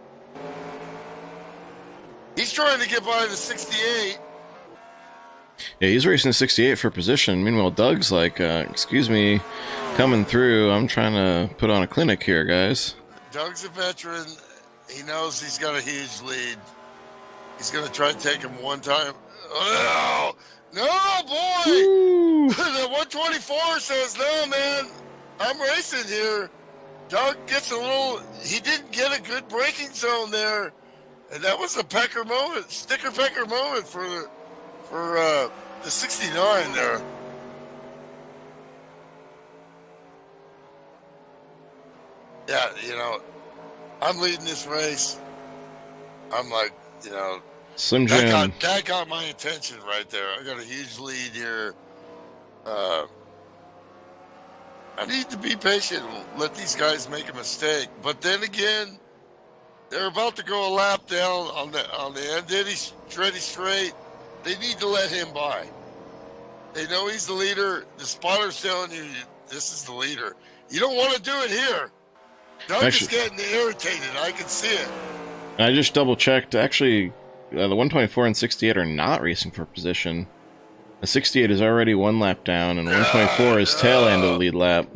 Speaker 3: He's trying to get by the 68.
Speaker 2: Yeah, he's racing the 68 for position. Meanwhile, Doug's like, excuse me, coming through. I'm trying to put on a clinic here, guys.
Speaker 3: Doug's a veteran. He knows he's got a huge lead. He's going to try to take him one time. Oh, no, boy. The 124 says, no, man, I'm racing here. Doug gets a little, he didn't get a good braking zone there. And that was a pecker moment, sticker pecker moment for the 69 there. Yeah, I'm leading this race. I'm like, you know,
Speaker 2: Slim Jim.
Speaker 3: that got my attention right there. I got a huge lead here. I need to be patient and let these guys make a mistake. But then again, they're about to go a lap down on the Andretti straight. They need to let him by. They know he's the leader. The spotter's telling you this is the leader. You don't want to do it here. Doug is getting irritated. I can see it.
Speaker 2: I just double checked. Actually, the 124 and 68 are not racing for position. The 68 is already one lap down, and 124 is tail end of the lead lap.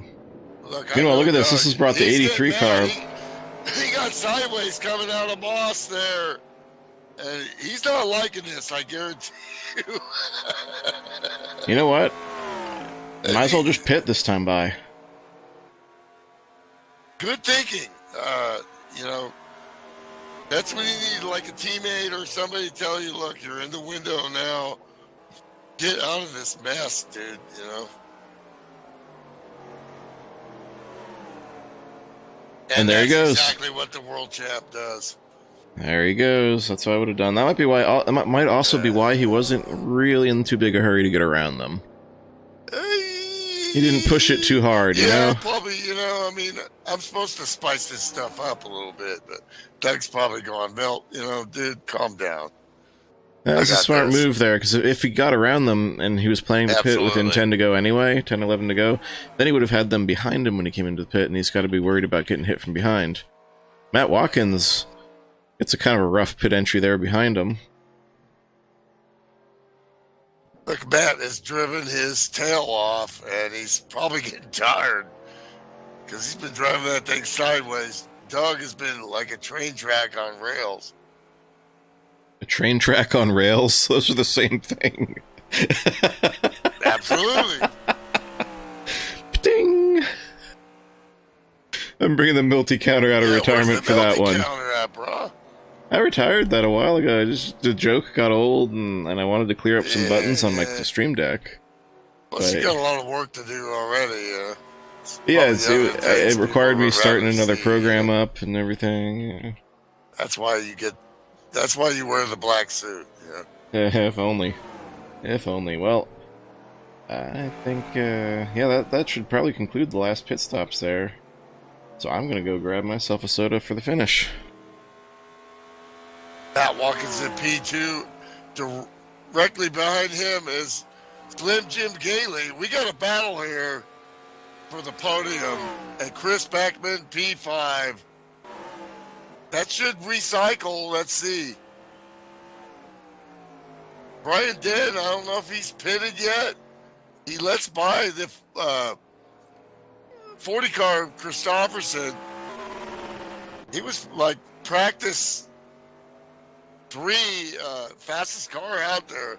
Speaker 2: Meanwhile, look at this. This has brought the 83 car.
Speaker 3: He got sideways coming out of Moss there. And he's not liking this, I guarantee you.
Speaker 2: You know what? Might as well just pit this time by.
Speaker 3: Good thinking. You know, that's when you need like a teammate or somebody to tell you, look, you're in the window now. Get out of this mess, dude, you know.
Speaker 2: And there he goes.
Speaker 3: Exactly what the world champ does.
Speaker 2: There he goes. That's what I would have done. That might be why. That might also be why he wasn't really in too big a hurry to get around them. He didn't push it too hard, you know?
Speaker 3: Probably, you know, I mean, I'm supposed to spice this stuff up a little bit, but Doug's probably going, Milt, you know, dude, calm down.
Speaker 2: That's a smart move there, because if he got around them and he was planning the pit within 10 to go anyway, 10, 11 to go, then he would have had them behind him when he came into the pit, and he's got to be worried about getting hit from behind. Matt Watkins, it's a kind of a rough pit entry there behind him.
Speaker 3: Look, Matt has driven his tail off, and he's probably getting tired because he's been driving that thing sideways. Doug has been like a train track on rails.
Speaker 2: A train track on rails? Those are the same thing.
Speaker 3: Absolutely.
Speaker 2: Ding! I'm bringing the Milty counter out of retirement for that one.
Speaker 3: Counter at, bro?
Speaker 2: I retired that a while ago. The joke got old, and I wanted to clear up some buttons on my Stream Deck.
Speaker 3: Plus, you got a lot of work to do already.
Speaker 2: It required me starting another program up and everything. Yeah.
Speaker 3: That's why you wear the black suit. Yeah.
Speaker 2: If only. If only. Well, I think, that should probably conclude the last pit stops there. So I'm going to go grab myself a soda for the finish.
Speaker 3: Matt Watkins in P2. Directly behind him is Slim Jim Gailey. We got a battle here for the podium. And Chris Beckman, P5. That should recycle. Let's see. Brian Den, I don't know if he's pitted yet. He lets by the 40 car Christopherson. He was like practice 3, fastest car out there.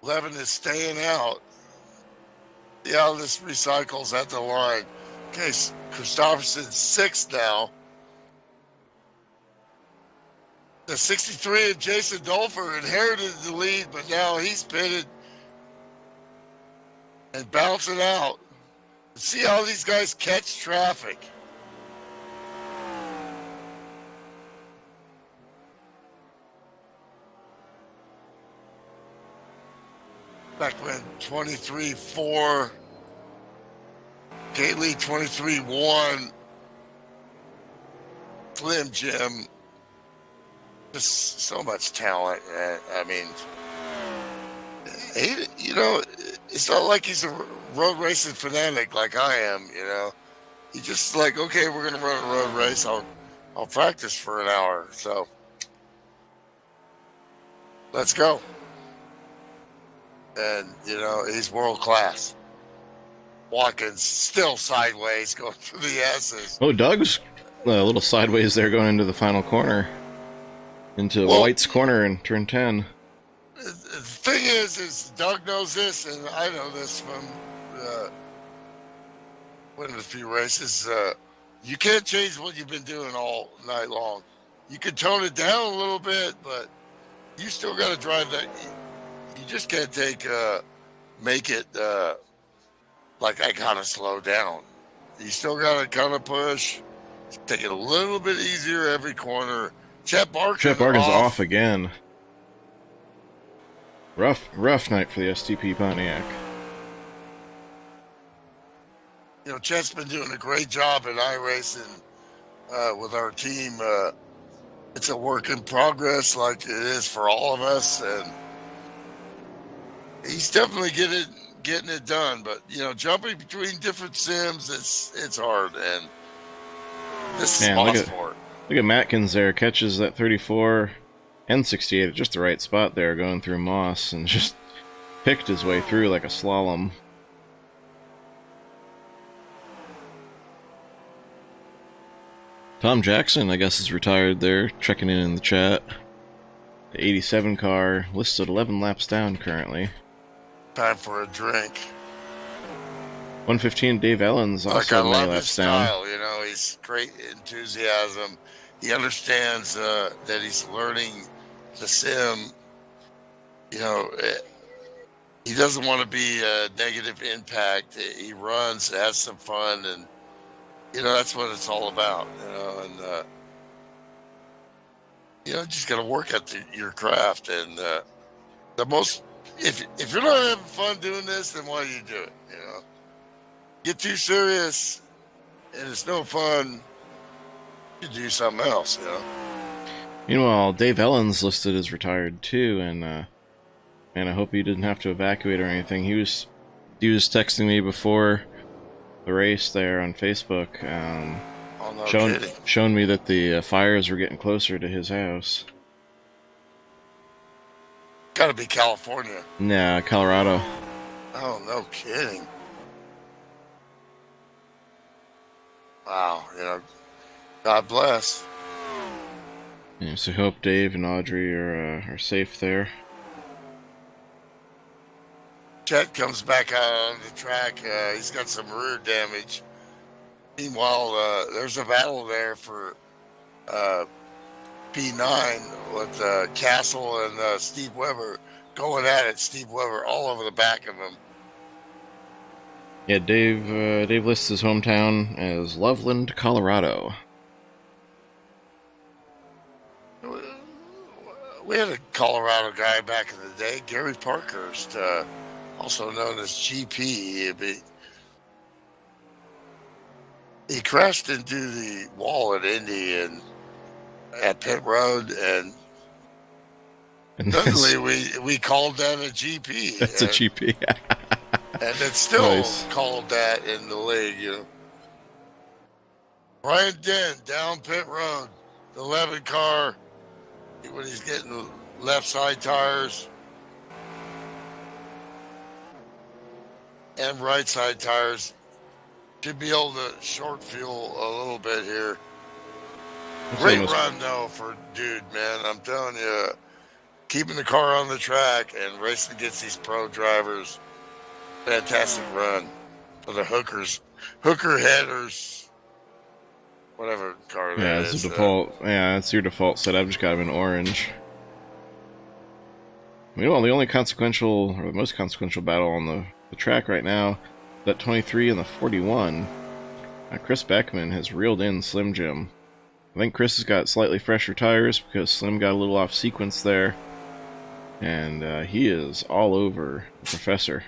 Speaker 3: Levin is staying out. Yeah, this recycles at the line. Okay, Christopherson's 6th now. The 63 of Jason Dolfer inherited the lead, but now he's pitted and bouncing out. See how these guys catch traffic. Back when 23-4, Gately 23-1, Slim Jim. Just so much talent. I mean, it's not like he's a road racing fanatic like I am, you know. He just like, okay, we're gonna run a road race. I'll practice for an hour. So let's go. And he's world class. Watkins still sideways going through the S's.
Speaker 2: Oh, Doug's a little sideways there going into the final corner. Into White's corner in turn 10.
Speaker 3: The thing is Doug knows this, and I know this from winning a few races. You can't change what you've been doing all night long. You can tone it down a little bit, but you still got to drive that. You just can't take make it like I gotta slow down. You still gotta kind of push, take it a little bit easier every corner. Chet Barkin's
Speaker 2: off again. Rough night for the STP Pontiac.
Speaker 3: You know, Chet's been doing a great job at iRacing with our team. It's a work in progress, like it is for all of us, and he's definitely getting it done. But you know, jumping between different sims, it's hard, and this is Mosport.
Speaker 2: Look at Matkins there, catches that 34 and 68 at just the right spot there, going through Moss, and just picked his way through like a slalom. Tom Jackson, I guess, is retired there, checking in the chat. The 87 car, listed 11 laps down currently.
Speaker 3: Time for a drink.
Speaker 2: 115, Dave Ellens, also
Speaker 3: I love
Speaker 2: many
Speaker 3: his
Speaker 2: laps down.
Speaker 3: style, you know, he's great enthusiasm. He understands that he's learning the sim. You know, he doesn't want to be a negative impact. He runs, has some fun, and you know, that's what it's all about, you know, and you know, just got to work at your craft. And the most, if you're not having fun doing this, then why do you do it? You know, get too serious and it's no fun, you do something else, you know.
Speaker 2: Meanwhile, Dave Ellens listed as retired too, and man, I hope he didn't have to evacuate or anything. He was texting me before the race there on Facebook, showing me that the fires were getting closer to his house.
Speaker 3: Gotta be California.
Speaker 2: Nah, Colorado.
Speaker 3: Oh, no kidding. Wow, you know, God bless.
Speaker 2: Yeah, so hope Dave and Audrey are safe there.
Speaker 3: Chet comes back out on the track. He's got some rear damage. Meanwhile, there's a battle there for P9 with Castle and Steve Weber going at it. Steve Weber all over the back of him.
Speaker 2: Yeah, Dave lists his hometown as Loveland, Colorado.
Speaker 3: We had a Colorado guy back in the day, Gary Parkhurst, also known as GP. He crashed into the wall at Indy and at Pit Road, and suddenly we called that a GP.
Speaker 2: That's a GP.
Speaker 3: And it's still
Speaker 2: Nice.
Speaker 3: called that in the league, you know. Brian Dent down Pit Road, the 11 car, when he's getting left side tires and right side tires, should be able to short fuel a little bit here. Great run though for dude, man. I'm telling you, keeping the car on the track and racing against these pro drivers, fantastic run for the hooker headers, whatever car that is.
Speaker 2: It's a default. Yeah, that's your default setup. Just got him in orange. Meanwhile, the only consequential, or the most consequential battle on the track right now, that 23 and the 41. Chris Beckman has reeled in Slim Jim. I think Chris has got slightly fresher tires because Slim got a little off sequence there. And he is all over the Professor.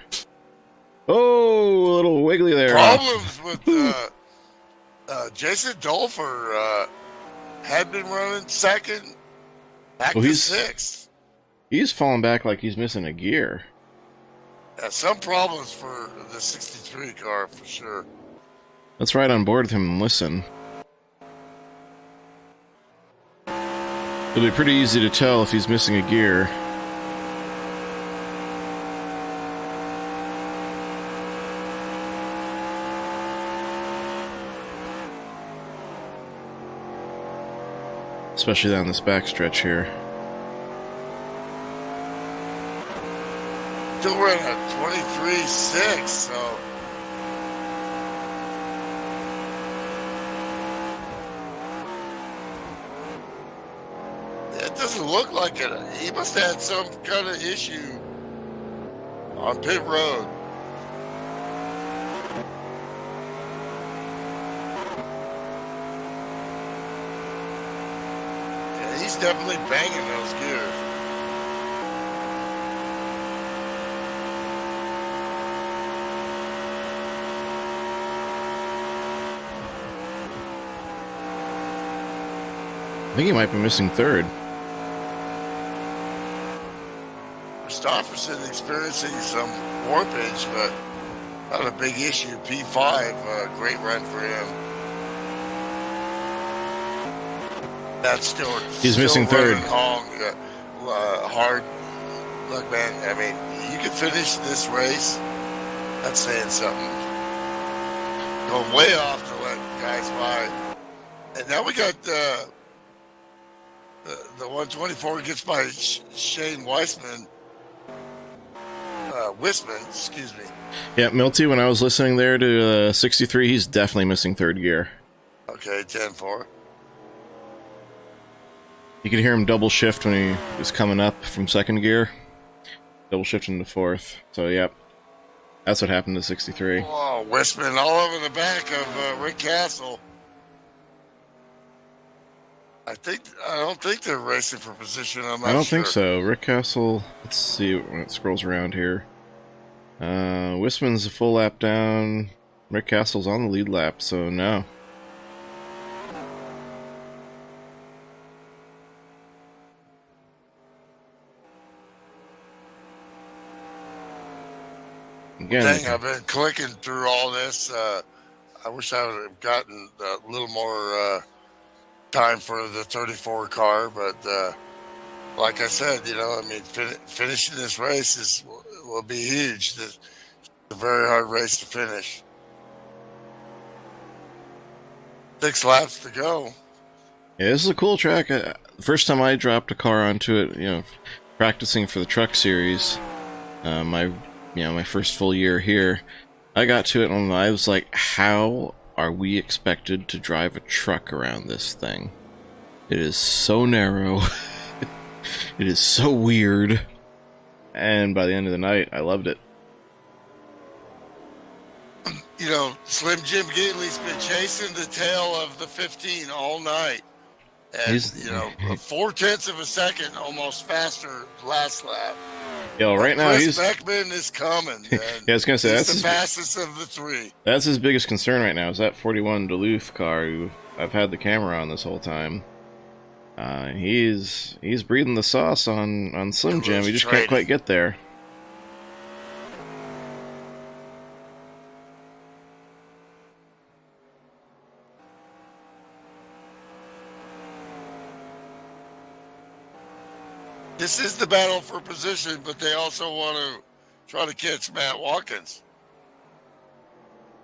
Speaker 2: Oh, a little wiggly there.
Speaker 3: Problems with Jason Dolfer had been running second, back to sixth.
Speaker 2: He's falling back like he's missing a gear.
Speaker 3: Yeah, some problems for the 63 car for sure.
Speaker 2: Let's ride on board with him and listen. It'll be pretty easy to tell if he's missing a gear. Especially down this backstretch here.
Speaker 3: Still running at 23.6, so it doesn't look like it. He must have had some kind of issue on pit road. Yeah, he's definitely banging those gears.
Speaker 2: I think he might be missing third.
Speaker 3: Christopherson experiencing some warpage, but not a big issue. P5, great run for him. That's still
Speaker 2: He's missing third.
Speaker 3: Long, hard. Look, man. I mean, you can finish this race. That's saying something. Going way off to let guys by, and now we got the 124 gets by Shane Weissman. Wisman, excuse me.
Speaker 2: Yeah, Milty, when I was listening there to 63, he's definitely missing third gear.
Speaker 3: Okay, 10-4.
Speaker 2: You could hear him double shift when he was coming up from second gear. Double shifting to fourth. So, yep. That's what happened to 63.
Speaker 3: Oh, Wisman all over the back of Rick Castle. I don't think they're racing for position. I'm not
Speaker 2: I don't
Speaker 3: sure.
Speaker 2: think so. Rick Castle, let's see when it scrolls around here. Wisman's a full lap down. Rick Castle's on the lead lap, so no. Again,
Speaker 3: Dang, I've been clicking through all this. I wish I would have gotten a little more time for the 34 car, but like I said, you know, I mean, finishing this race will be huge. It's a very hard race to finish. 6 laps to go.
Speaker 2: yeah, this is a cool track. First time I dropped a car onto it, you know, practicing for the truck series, my first full year here, I got to it and I was like, how are we expected to drive a truck around this thing? It is so narrow. It is so weird. And by the end of the night, I loved it.
Speaker 3: You know, Slim Jim Gately's been chasing the tail of the 15 all night. And, you know, 0.4 of a second almost faster last lap.
Speaker 2: Yo, right now
Speaker 3: Chris Beckman is coming.
Speaker 2: Yeah, I was gonna say
Speaker 3: he's
Speaker 2: that's
Speaker 3: the fastest of the 3.
Speaker 2: That's his biggest concern right now. Is that 41 Duluth car who I've had the camera on this whole time. He's breathing the sauce on Slim Jim. He just can't quite get there.
Speaker 3: This is the battle for position, but they also want to try to catch Matt Watkins.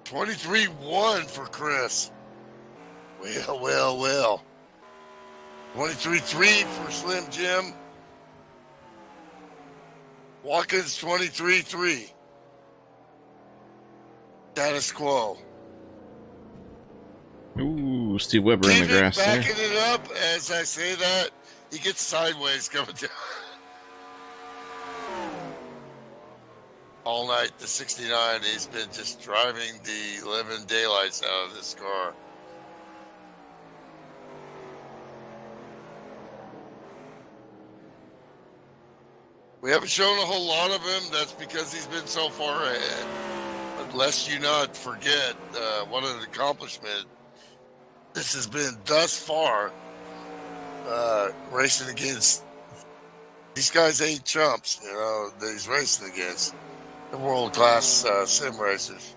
Speaker 3: 23-1 for Chris. Well. 23-3 for Slim Jim. Watkins 23-3. Status quo.
Speaker 2: Ooh, Steve Webber in the grass there.
Speaker 3: Backing it up as I say that. He gets sideways coming down. All night, the 69, he's been just driving the living daylights out of this car. We haven't shown a whole lot of him. That's because he's been so far ahead. But lest you not forget, what an accomplishment this has been thus far. Racing against these guys ain't chumps, you know, that he's racing against. The world-class sim racers.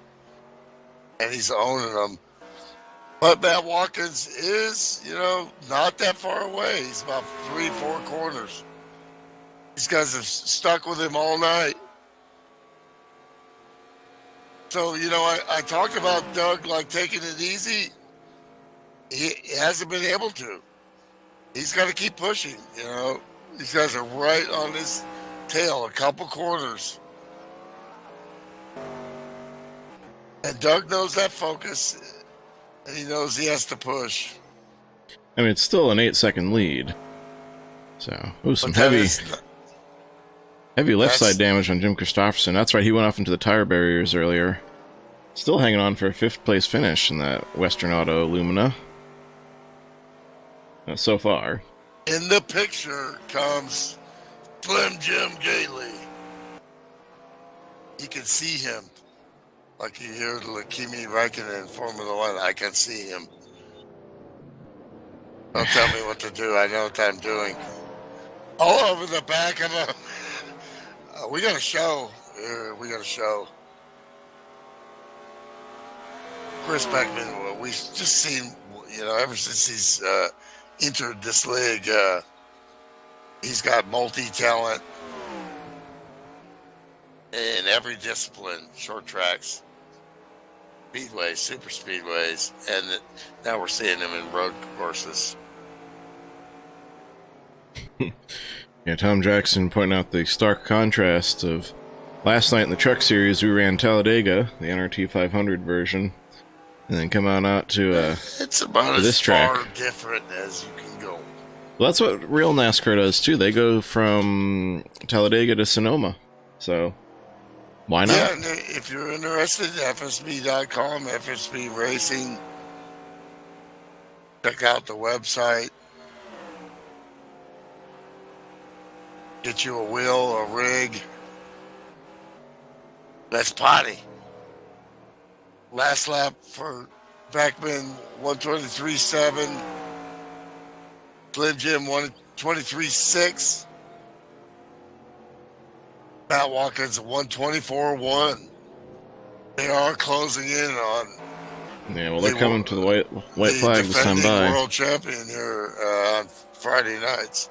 Speaker 3: And he's owning them. But Matt Watkins is, you know, not that far away. He's about 3-4 corners. These guys have stuck with him all night. So, you know, I talked about Doug, like, taking it easy. He hasn't been able to. He's got to keep pushing, you know. These guys are right on his tail, a couple corners. And Doug knows that focus, and he knows he has to push.
Speaker 2: I mean, it's still an 8-second lead. So, ooh, some
Speaker 3: But that
Speaker 2: heavy.
Speaker 3: is
Speaker 2: Heavy left
Speaker 3: That's-
Speaker 2: side damage on Jim Christopherson. That's right, he went off into the tire barriers earlier. Still hanging on for a 5th place finish in that Western Auto Lumina. So far.
Speaker 3: In the picture comes Slim Jim Gately. You can see him. Like you hear Kimi Räikkönen in Formula One, I can see him. Don't tell me what to do. I know what I'm doing. All over the back of a... we got a show. We got a show. Chris Beckman, we've just seen, ever since he's entered this league, he's got multi-talent in every discipline, short tracks, speedways, super speedways, and now we're seeing him in road courses.
Speaker 2: Yeah, Tom Jackson pointing out the stark contrast of last night in the Truck Series. We ran Talladega, the NRT 500 version, and then come on out to
Speaker 3: it's about
Speaker 2: this
Speaker 3: as
Speaker 2: track.
Speaker 3: far different as you can go.
Speaker 2: Well, that's what real NASCAR does too. They go from Talladega to Sonoma, so why not?
Speaker 3: Yeah, and if you're interested, FSB.com, FSB Racing. Check out the website. Get you a wheel, a rig. That's potty. Last lap for Beckman, 123.7. Slim Jim, 123.6. Matt Watkins, 124.1. They are closing in on.
Speaker 2: Yeah, well, they're coming to the white flag this time by.
Speaker 3: World champion here on Friday nights.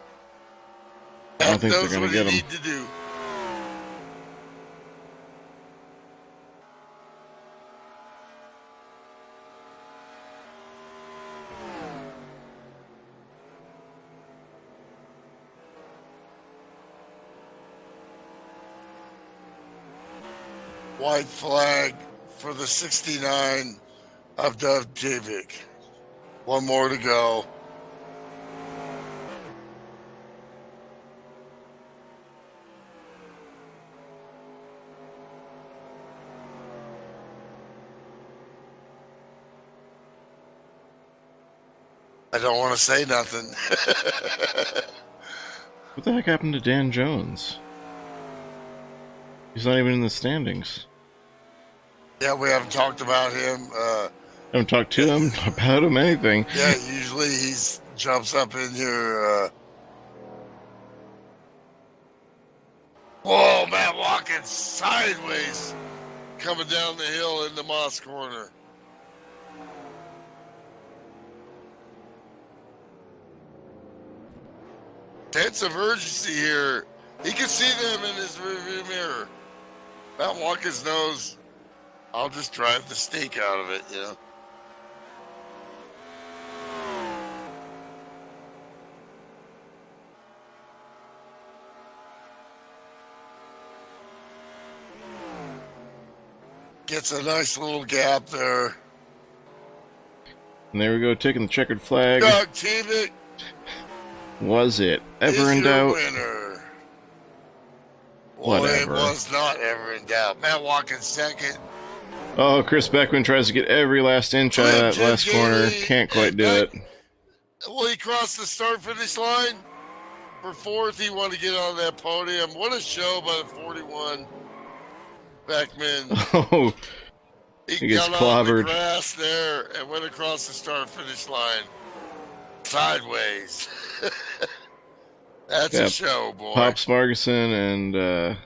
Speaker 2: I don't think they're going to get him.
Speaker 3: Need to do. White flag for the 69 of Dov Javik. One more to go. I don't want to say nothing.
Speaker 2: What the heck happened to Dan Jones? He's not even in the standings.
Speaker 3: Yeah, we haven't talked about him.
Speaker 2: I haven't talked to him, about him, anything.
Speaker 3: Yeah, usually he jumps up in here. Whoa, Matt Watkins sideways coming down the hill in the Moss corner. Sense of urgency here. He can see them in his rearview mirror. Matt Watkins knows, I'll just drive the stink out of it, Gets a nice little gap there.
Speaker 2: And there we go, taking the checkered flag.
Speaker 3: Doug Tevick
Speaker 2: Was it ever
Speaker 3: is
Speaker 2: in
Speaker 3: your
Speaker 2: doubt?
Speaker 3: winner. Well,
Speaker 2: Whatever.
Speaker 3: it was not ever in doubt. Matt Watkins second.
Speaker 2: Oh, Chris Beckman tries to get every last inch out of that
Speaker 3: Jim
Speaker 2: last corner.
Speaker 3: Gately
Speaker 2: Can't quite
Speaker 3: and
Speaker 2: do it.
Speaker 3: Will he cross the start-finish line? For fourth, he wanted to get on that podium. What a show by the 41. Beckman.
Speaker 2: Oh, he gets
Speaker 3: got on the
Speaker 2: clobbered.
Speaker 3: grass there and went across the start-finish line. Sideways. That's
Speaker 2: Yeah,
Speaker 3: a show, boy.
Speaker 2: Pops Margison and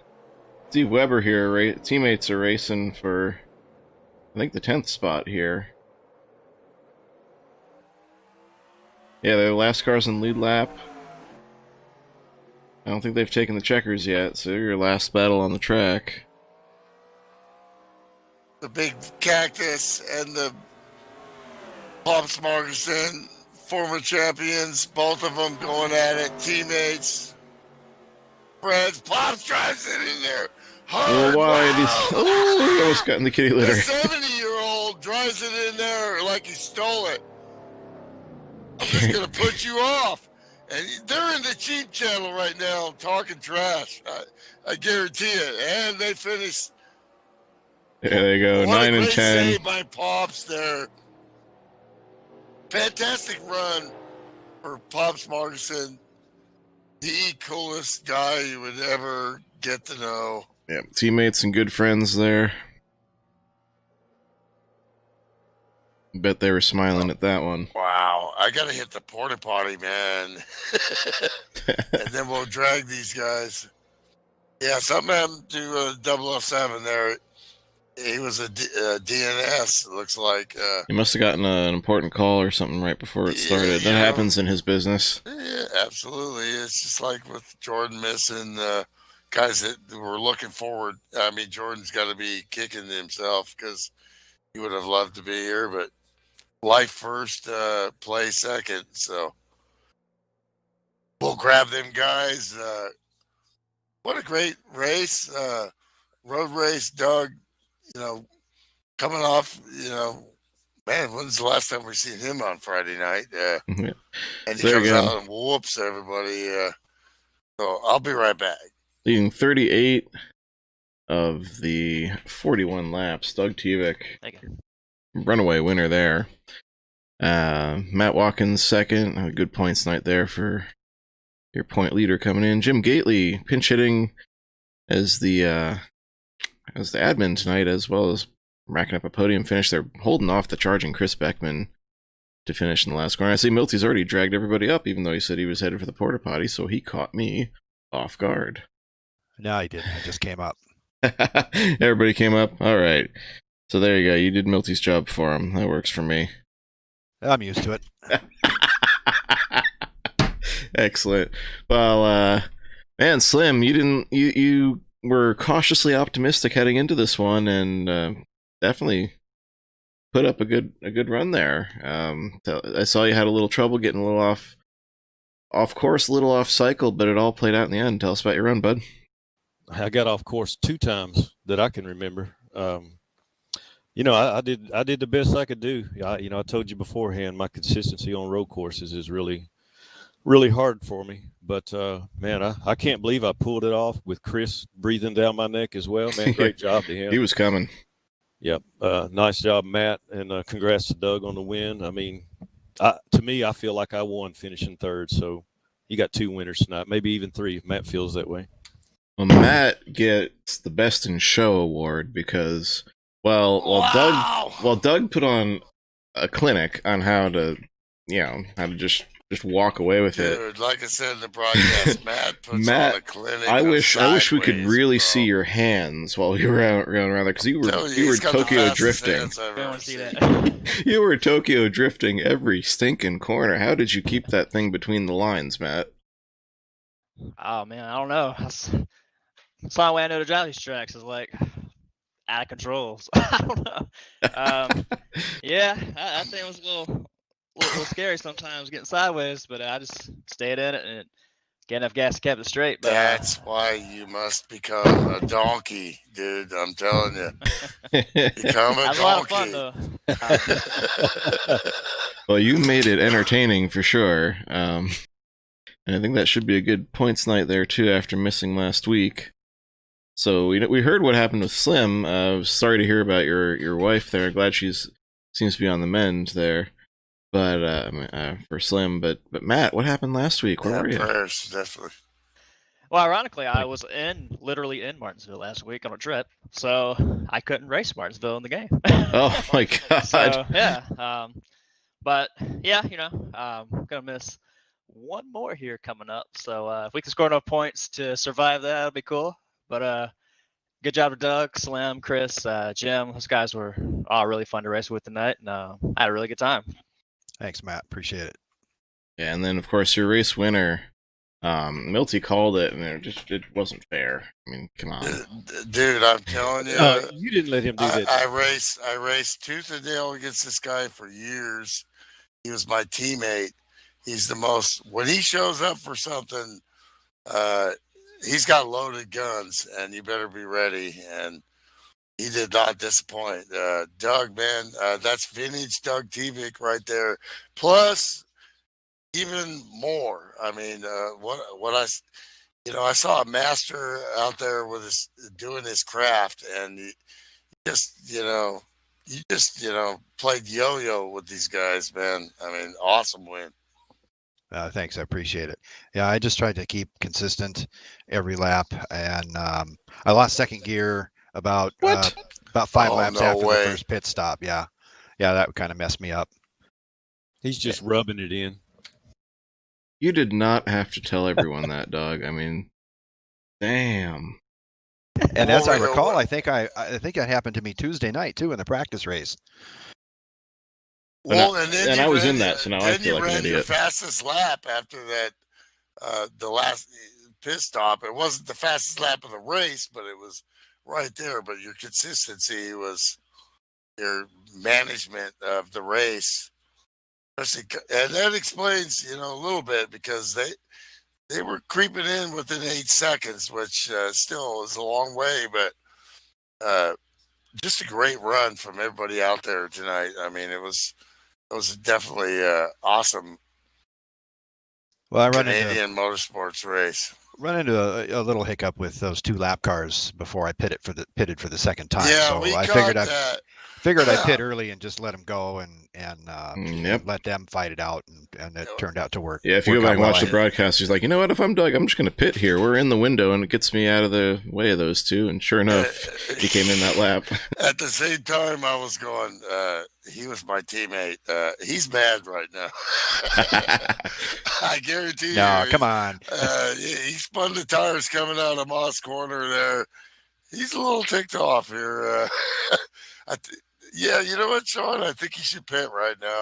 Speaker 2: Steve Weber here, teammates are racing for, I think, the 10th spot here. Yeah, they're the last cars in the lead lap. I don't think they've taken the checkers yet, so your last battle on the track.
Speaker 3: The big cactus and the Pops Margison, former champions, both of them going at it, teammates, friends. Pops drives it in there. Hard.
Speaker 2: Oh, wide.
Speaker 3: Wow.
Speaker 2: Oh, he almost got in the kitty
Speaker 3: The
Speaker 2: litter.
Speaker 3: 70-year-old drives it in there like he stole it. I'm just going to put you off. And they're in the cheap channel right now talking trash. I guarantee it. And they finished.
Speaker 2: There they go,
Speaker 3: What
Speaker 2: 9
Speaker 3: a
Speaker 2: and
Speaker 3: great
Speaker 2: 10.
Speaker 3: save by Pops there. Fantastic run for Pops Martinson. The coolest guy you would ever get to know.
Speaker 2: Yeah, teammates and good friends there. Bet they were smiling at that one.
Speaker 3: Wow. I got to hit the porta potty, man. And then we'll drag these guys. Yeah, something happened to 007 there. He was a DNS, it looks like.
Speaker 2: He must have gotten an important call or something right before it started.
Speaker 3: Yeah,
Speaker 2: That happens in his business.
Speaker 3: Yeah, absolutely. It's just like with Jordan missing guys that were looking forward. I mean, Jordan's got to be kicking himself because he would have loved to be here, but life first, play second. So we'll grab them guys. What a great race. Road race, Doug, coming off, man, when's the last time we seen him on Friday night?
Speaker 2: Yeah.
Speaker 3: And he
Speaker 2: There
Speaker 3: comes
Speaker 2: again.
Speaker 3: out and whoops everybody. So I'll be right back.
Speaker 2: Leading 38 of the 41 laps. Doug Tivik,
Speaker 5: Thank you.
Speaker 2: runaway winner there. Matt Watkins second. A good points night there for your point leader coming in. Jim Gately pinch hitting as the admin tonight, as well as racking up a podium finish. They're holding off the charging Chris Beckman to finish in the last corner. I see Milty's already dragged everybody up, even though he said he was headed for the porta potty, so he caught me off guard.
Speaker 6: No, he didn't. He just came up.
Speaker 2: Everybody came up? All right. So there you go. You did Milty's job for him. That works for me.
Speaker 6: I'm used to it.
Speaker 2: Excellent. Well, man, Slim, you were cautiously optimistic heading into this one, and definitely put up a good run there. I saw you had a little trouble getting a little off course, a little off cycle, but it all played out in the end. Tell us about your run, bud.
Speaker 7: I got off course 2 times that I can remember. I did the best I could do. I told you beforehand, my consistency on road courses is really, really hard for me. But man, I can't believe I pulled it off with Chris breathing down my neck as well. Man, great job to him.
Speaker 2: He was coming.
Speaker 7: Yep. Nice job, Matt, and congrats to Doug on the win. I mean, to me, I feel like I won finishing third. So you got 2 winners tonight, maybe even 3 if Matt feels that way.
Speaker 2: Well, Matt gets the Best in Show award because, while Doug put on a clinic on how to just walk away with it.
Speaker 3: Dude, like I said in the broadcast, Matt puts on a clinic.
Speaker 2: I wish we could
Speaker 3: sideways,
Speaker 2: really
Speaker 3: bro.
Speaker 2: see your hands while you were going around there, because you were
Speaker 3: He's got the
Speaker 2: Tokyo
Speaker 3: fastest
Speaker 2: drifting.
Speaker 3: hands I've
Speaker 5: I
Speaker 3: ever
Speaker 5: want to see
Speaker 3: seen.
Speaker 5: that.
Speaker 2: You were Tokyo drifting every stinking corner. How did you keep that thing between the lines, Matt?
Speaker 5: Oh man, I don't know. That's the only way I know to drive these tracks is like out of control. So, I don't know. Yeah, I think it was a little scary sometimes getting sideways, but I just stayed in it and get enough gas to keep it straight. But
Speaker 3: That's why you must become a donkey, dude. I'm telling you. Become a
Speaker 5: that was a lot of fun
Speaker 3: donkey.
Speaker 5: though.
Speaker 2: Well, you made it entertaining for sure. And I think that should be a good points night there too after missing last week. So we heard what happened with Slim. Sorry to hear about your wife there. Glad seems to be on the mend there. But for Slim, but Matt, what happened last week? Where were you?
Speaker 3: Prayers, definitely.
Speaker 5: Well, ironically, I was literally in Martinsville last week on a trip, so I couldn't race Martinsville in the game.
Speaker 2: Oh my god!
Speaker 5: So yeah, but yeah, I'm gonna miss one more here coming up. So if we can score enough points to survive that, that'd be cool. But good job to Doug, Slim, Chris, Jim. Those guys were all really fun to race with tonight, and I had a really good time.
Speaker 6: Thanks, Matt. Appreciate it.
Speaker 2: Yeah, and then of course your race winner, Milty called it, and it wasn't fair. I mean, come on,
Speaker 3: Dude, I'm telling you.
Speaker 7: You didn't let him do that.
Speaker 3: I raced tooth and nail against this guy for years. He was my teammate. He's the most, when he shows up for something, he's got loaded guns, and you better be ready. And he did not disappoint. Doug, man, that's vintage Doug Tivik right there. Plus, even more. I mean, I saw a master out there with his doing his craft, and just played yo-yo with these guys, man. I mean, awesome win.
Speaker 6: Thanks, I appreciate it. Yeah, I just tried to keep consistent every lap, and I lost second gear about
Speaker 2: What?
Speaker 6: about 5
Speaker 3: Oh,
Speaker 6: laps
Speaker 3: no
Speaker 6: after
Speaker 3: way.
Speaker 6: the first pit stop. Yeah, that kind of messed me up.
Speaker 7: He's just rubbing it in.
Speaker 2: You did not have to tell everyone that, dog. I mean, damn.
Speaker 6: And as I
Speaker 3: Well,
Speaker 6: recall, I think that happened to me Tuesday night too in the practice race.
Speaker 3: Well, and then
Speaker 2: and
Speaker 3: you
Speaker 2: I was
Speaker 3: ran,
Speaker 2: in that, so now I
Speaker 3: then
Speaker 2: feel
Speaker 3: you
Speaker 2: like an
Speaker 3: ran your
Speaker 2: idiot.
Speaker 3: fastest lap after that, the last pit stop. It wasn't the fastest lap of the race, but it was right there. But your consistency was your management of the race, and that explains, a little bit, because they were creeping in within 8 seconds, which still is a long way, but just a great run from everybody out there tonight. I mean, it was definitely awesome
Speaker 6: Well, I
Speaker 3: Canadian motorsports race.
Speaker 6: run into a little hiccup with those 2 lap cars before I pitted for the second time.
Speaker 3: Yeah,
Speaker 6: so
Speaker 3: we
Speaker 6: I
Speaker 3: caught that.
Speaker 6: figured I'd pit early and just let them go and
Speaker 2: Yep.
Speaker 6: let them fight it out, and it turned out to work.
Speaker 2: Yeah, if you
Speaker 6: work
Speaker 2: go back
Speaker 6: out
Speaker 2: and
Speaker 6: well.
Speaker 2: watch the broadcast, he's like, you know what? If I'm Doug, I'm just going to pit here. We're in the window, and it gets me out of the way of those two. And sure enough, he came in that lap.
Speaker 3: At the same time, I was going, he was my teammate. He's mad right now. I guarantee you.
Speaker 6: No, come on.
Speaker 3: He spun the tires coming out of Moss Corner there. He's a little ticked off here. Yeah, you know what, Shawn? I think you should pit right now.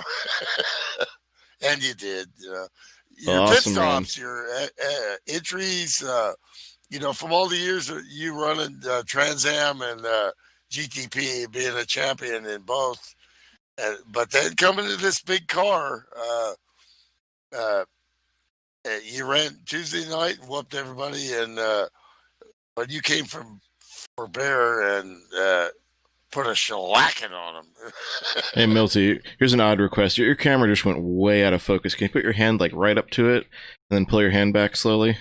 Speaker 3: And you did. Your
Speaker 2: Awesome
Speaker 3: pit
Speaker 2: run.
Speaker 3: stops, your entries, from all the years that you running Trans Am and GTP, being a champion in both. But then coming to this big car, you ran Tuesday night and whooped everybody, and but you came from for Bear and put a shellacking on him.
Speaker 2: Hey, Milty, here's an odd request. Your camera just went way out of focus. Can you put your hand like right up to it and then pull your hand back slowly?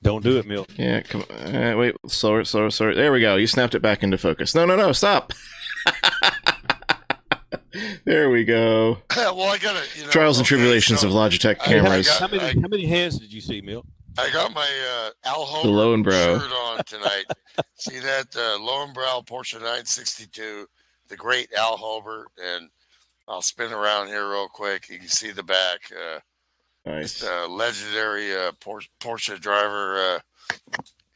Speaker 7: Don't do it, Milt.
Speaker 2: Yeah, come on. Wait, slower. There we go. You snapped it back into focus. No, stop. There we go.
Speaker 3: Well, I got it.
Speaker 2: Trials and tribulations of Logitech cameras.
Speaker 7: How many hands did you see, Milt?
Speaker 3: I got my Al
Speaker 2: The Lowenbrow
Speaker 3: shirt on tonight. See that Lowenbrow Porsche 962, the great Al Holbert, and I'll spin around here real quick. You can see the back.
Speaker 2: Nice.
Speaker 3: Just a legendary Porsche driver.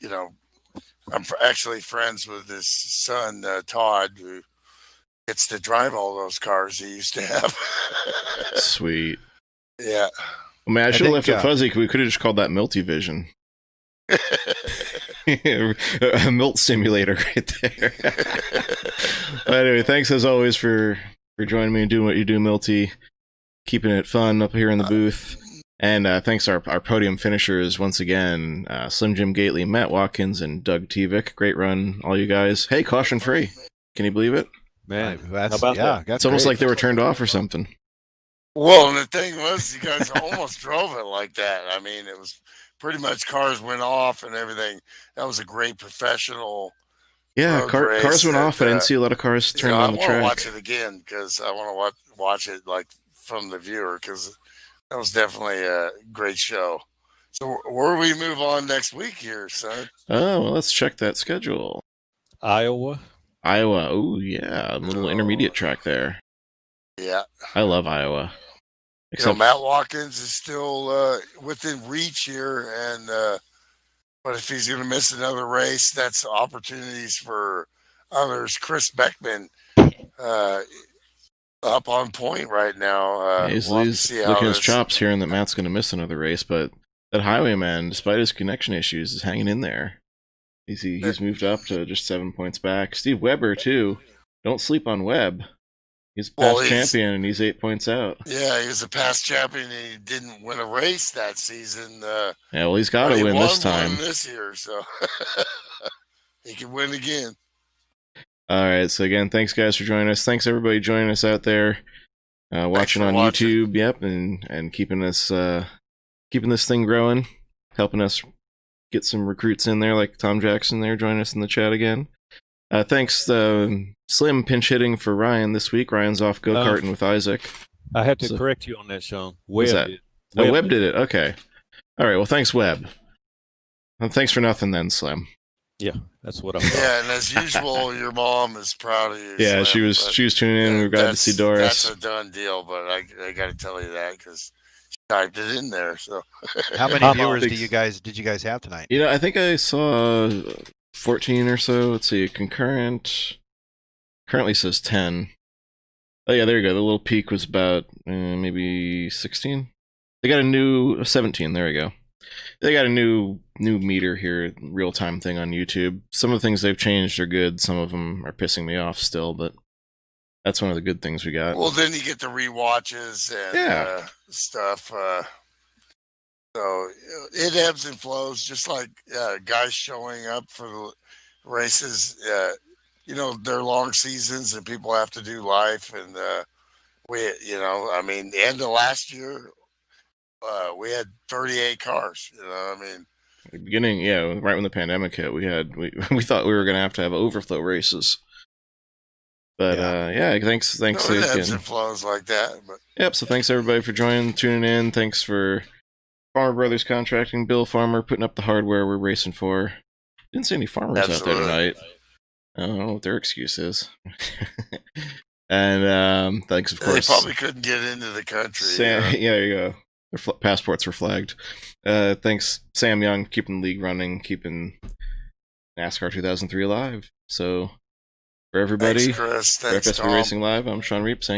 Speaker 3: I'm actually friends with his son, Todd, who gets to drive all those cars he used to have.
Speaker 2: Sweet.
Speaker 3: Yeah.
Speaker 2: Well, man, I should have left
Speaker 6: think,
Speaker 2: it fuzzy. We could have just called that Milty Vision. A Milt simulator right there. But anyway, thanks as always for joining me and doing what you do, Milty. Keeping it fun up here in the booth. And thanks our podium finishers once again, Slim Jim Gately, Matt Watkins, and Doug Tevick. Great run, all you guys. Hey, caution free. Can you believe it?
Speaker 7: Man,
Speaker 6: That's,
Speaker 7: how about that?
Speaker 6: that's
Speaker 2: It's almost
Speaker 6: great.
Speaker 2: like they were turned off or something.
Speaker 3: Well, and the thing was, you guys almost drove it like that. I mean, it was pretty much cars went off and everything. That was a great professional.
Speaker 2: Yeah,
Speaker 3: road
Speaker 2: cars
Speaker 3: race
Speaker 2: went
Speaker 3: that,
Speaker 2: off. I didn't see a lot of cars turn on the
Speaker 3: I
Speaker 2: track.
Speaker 3: want to watch it again because I want to watch it like from the viewer, because that was definitely a great show. So where do we move on next week here, son?
Speaker 2: Oh, well, let's check that schedule.
Speaker 7: Iowa.
Speaker 2: Oh, yeah, a little intermediate track there.
Speaker 3: Yeah.
Speaker 2: I love Iowa. Except
Speaker 3: Matt Watkins is still within reach here, and but if he's going to miss another race, that's opportunities for others. Chris Beckman up on point right now.
Speaker 2: he's
Speaker 3: we'll have to see how
Speaker 2: licking his
Speaker 3: this-
Speaker 2: chops hearing that Matt's going to miss another race, but that Highwayman, despite his connection issues, is hanging in there. He's moved up to just 7 points back. Steve Weber, too. Don't sleep on Webb. He's past champion, and he's 8 points out.
Speaker 3: Yeah, he was a past champion, and he didn't win a race that season.
Speaker 2: Yeah, well, he's got
Speaker 3: but
Speaker 2: to
Speaker 3: he
Speaker 2: win
Speaker 3: won
Speaker 2: this time.
Speaker 3: one this year, so he can win again.
Speaker 2: All right, so again, thanks, guys, for joining us. Thanks, everybody, joining us out there. watching
Speaker 3: for
Speaker 2: on
Speaker 3: watching.
Speaker 2: YouTube. Yep, and keeping this thing growing, helping us get some recruits in there like Tom Jackson there, joining us in the chat again. Thanks, Slim pinch hitting for Ryan this week. Ryan's off go-karting with Isaac.
Speaker 7: I have to correct you on that, Shawn.
Speaker 2: What's that? Webb did it. Okay. All right. Well, thanks, Webb. And thanks for nothing then, Slim.
Speaker 7: Yeah, that's what I thought.
Speaker 3: Yeah, and as usual, your mom is proud of you.
Speaker 2: Yeah,
Speaker 3: Slim,
Speaker 2: she was tuning in. We're glad to see Doris.
Speaker 3: That's a done deal, but I got to tell you that because she typed it in there. So
Speaker 6: How many viewers did you guys have tonight?
Speaker 2: You know, I think I saw 14 or so. Let's see, currently says 10. Oh yeah, there you go. The little peak was about maybe 16. They got a new 17. There we go. They got a new meter here, real time thing on YouTube. Some of the things they've changed are good. Some of them are pissing me off still, but that's one of the good things we got.
Speaker 3: well, then you get the rewatches and stuff. So it ebbs and flows, just like guys showing up for the races. They're long seasons and people have to do life. And the end of last year, we had 38 cars.
Speaker 2: At the beginning, right when the pandemic hit, we thought we were going to have overflow races. But thanks
Speaker 3: it ebbs
Speaker 2: again.
Speaker 3: and flows like that. But
Speaker 2: Yep. So thanks everybody for tuning in. Thanks for Farmer Brothers Contracting, Bill Farmer putting up the hardware we're racing for. Didn't see any farmers out there tonight. I don't know what their excuse is. And thanks, of course.
Speaker 3: they probably couldn't get into the country.
Speaker 2: Sam, yeah, there you go. Their passports were flagged. Thanks, Sam Young, keeping the league running, keeping NASCAR 2003 alive. So, for everybody,
Speaker 3: Thanks, Chris.
Speaker 2: for
Speaker 3: Thanks,
Speaker 2: FSB
Speaker 3: Tom.
Speaker 2: Racing Live, I'm Shawn Reap saying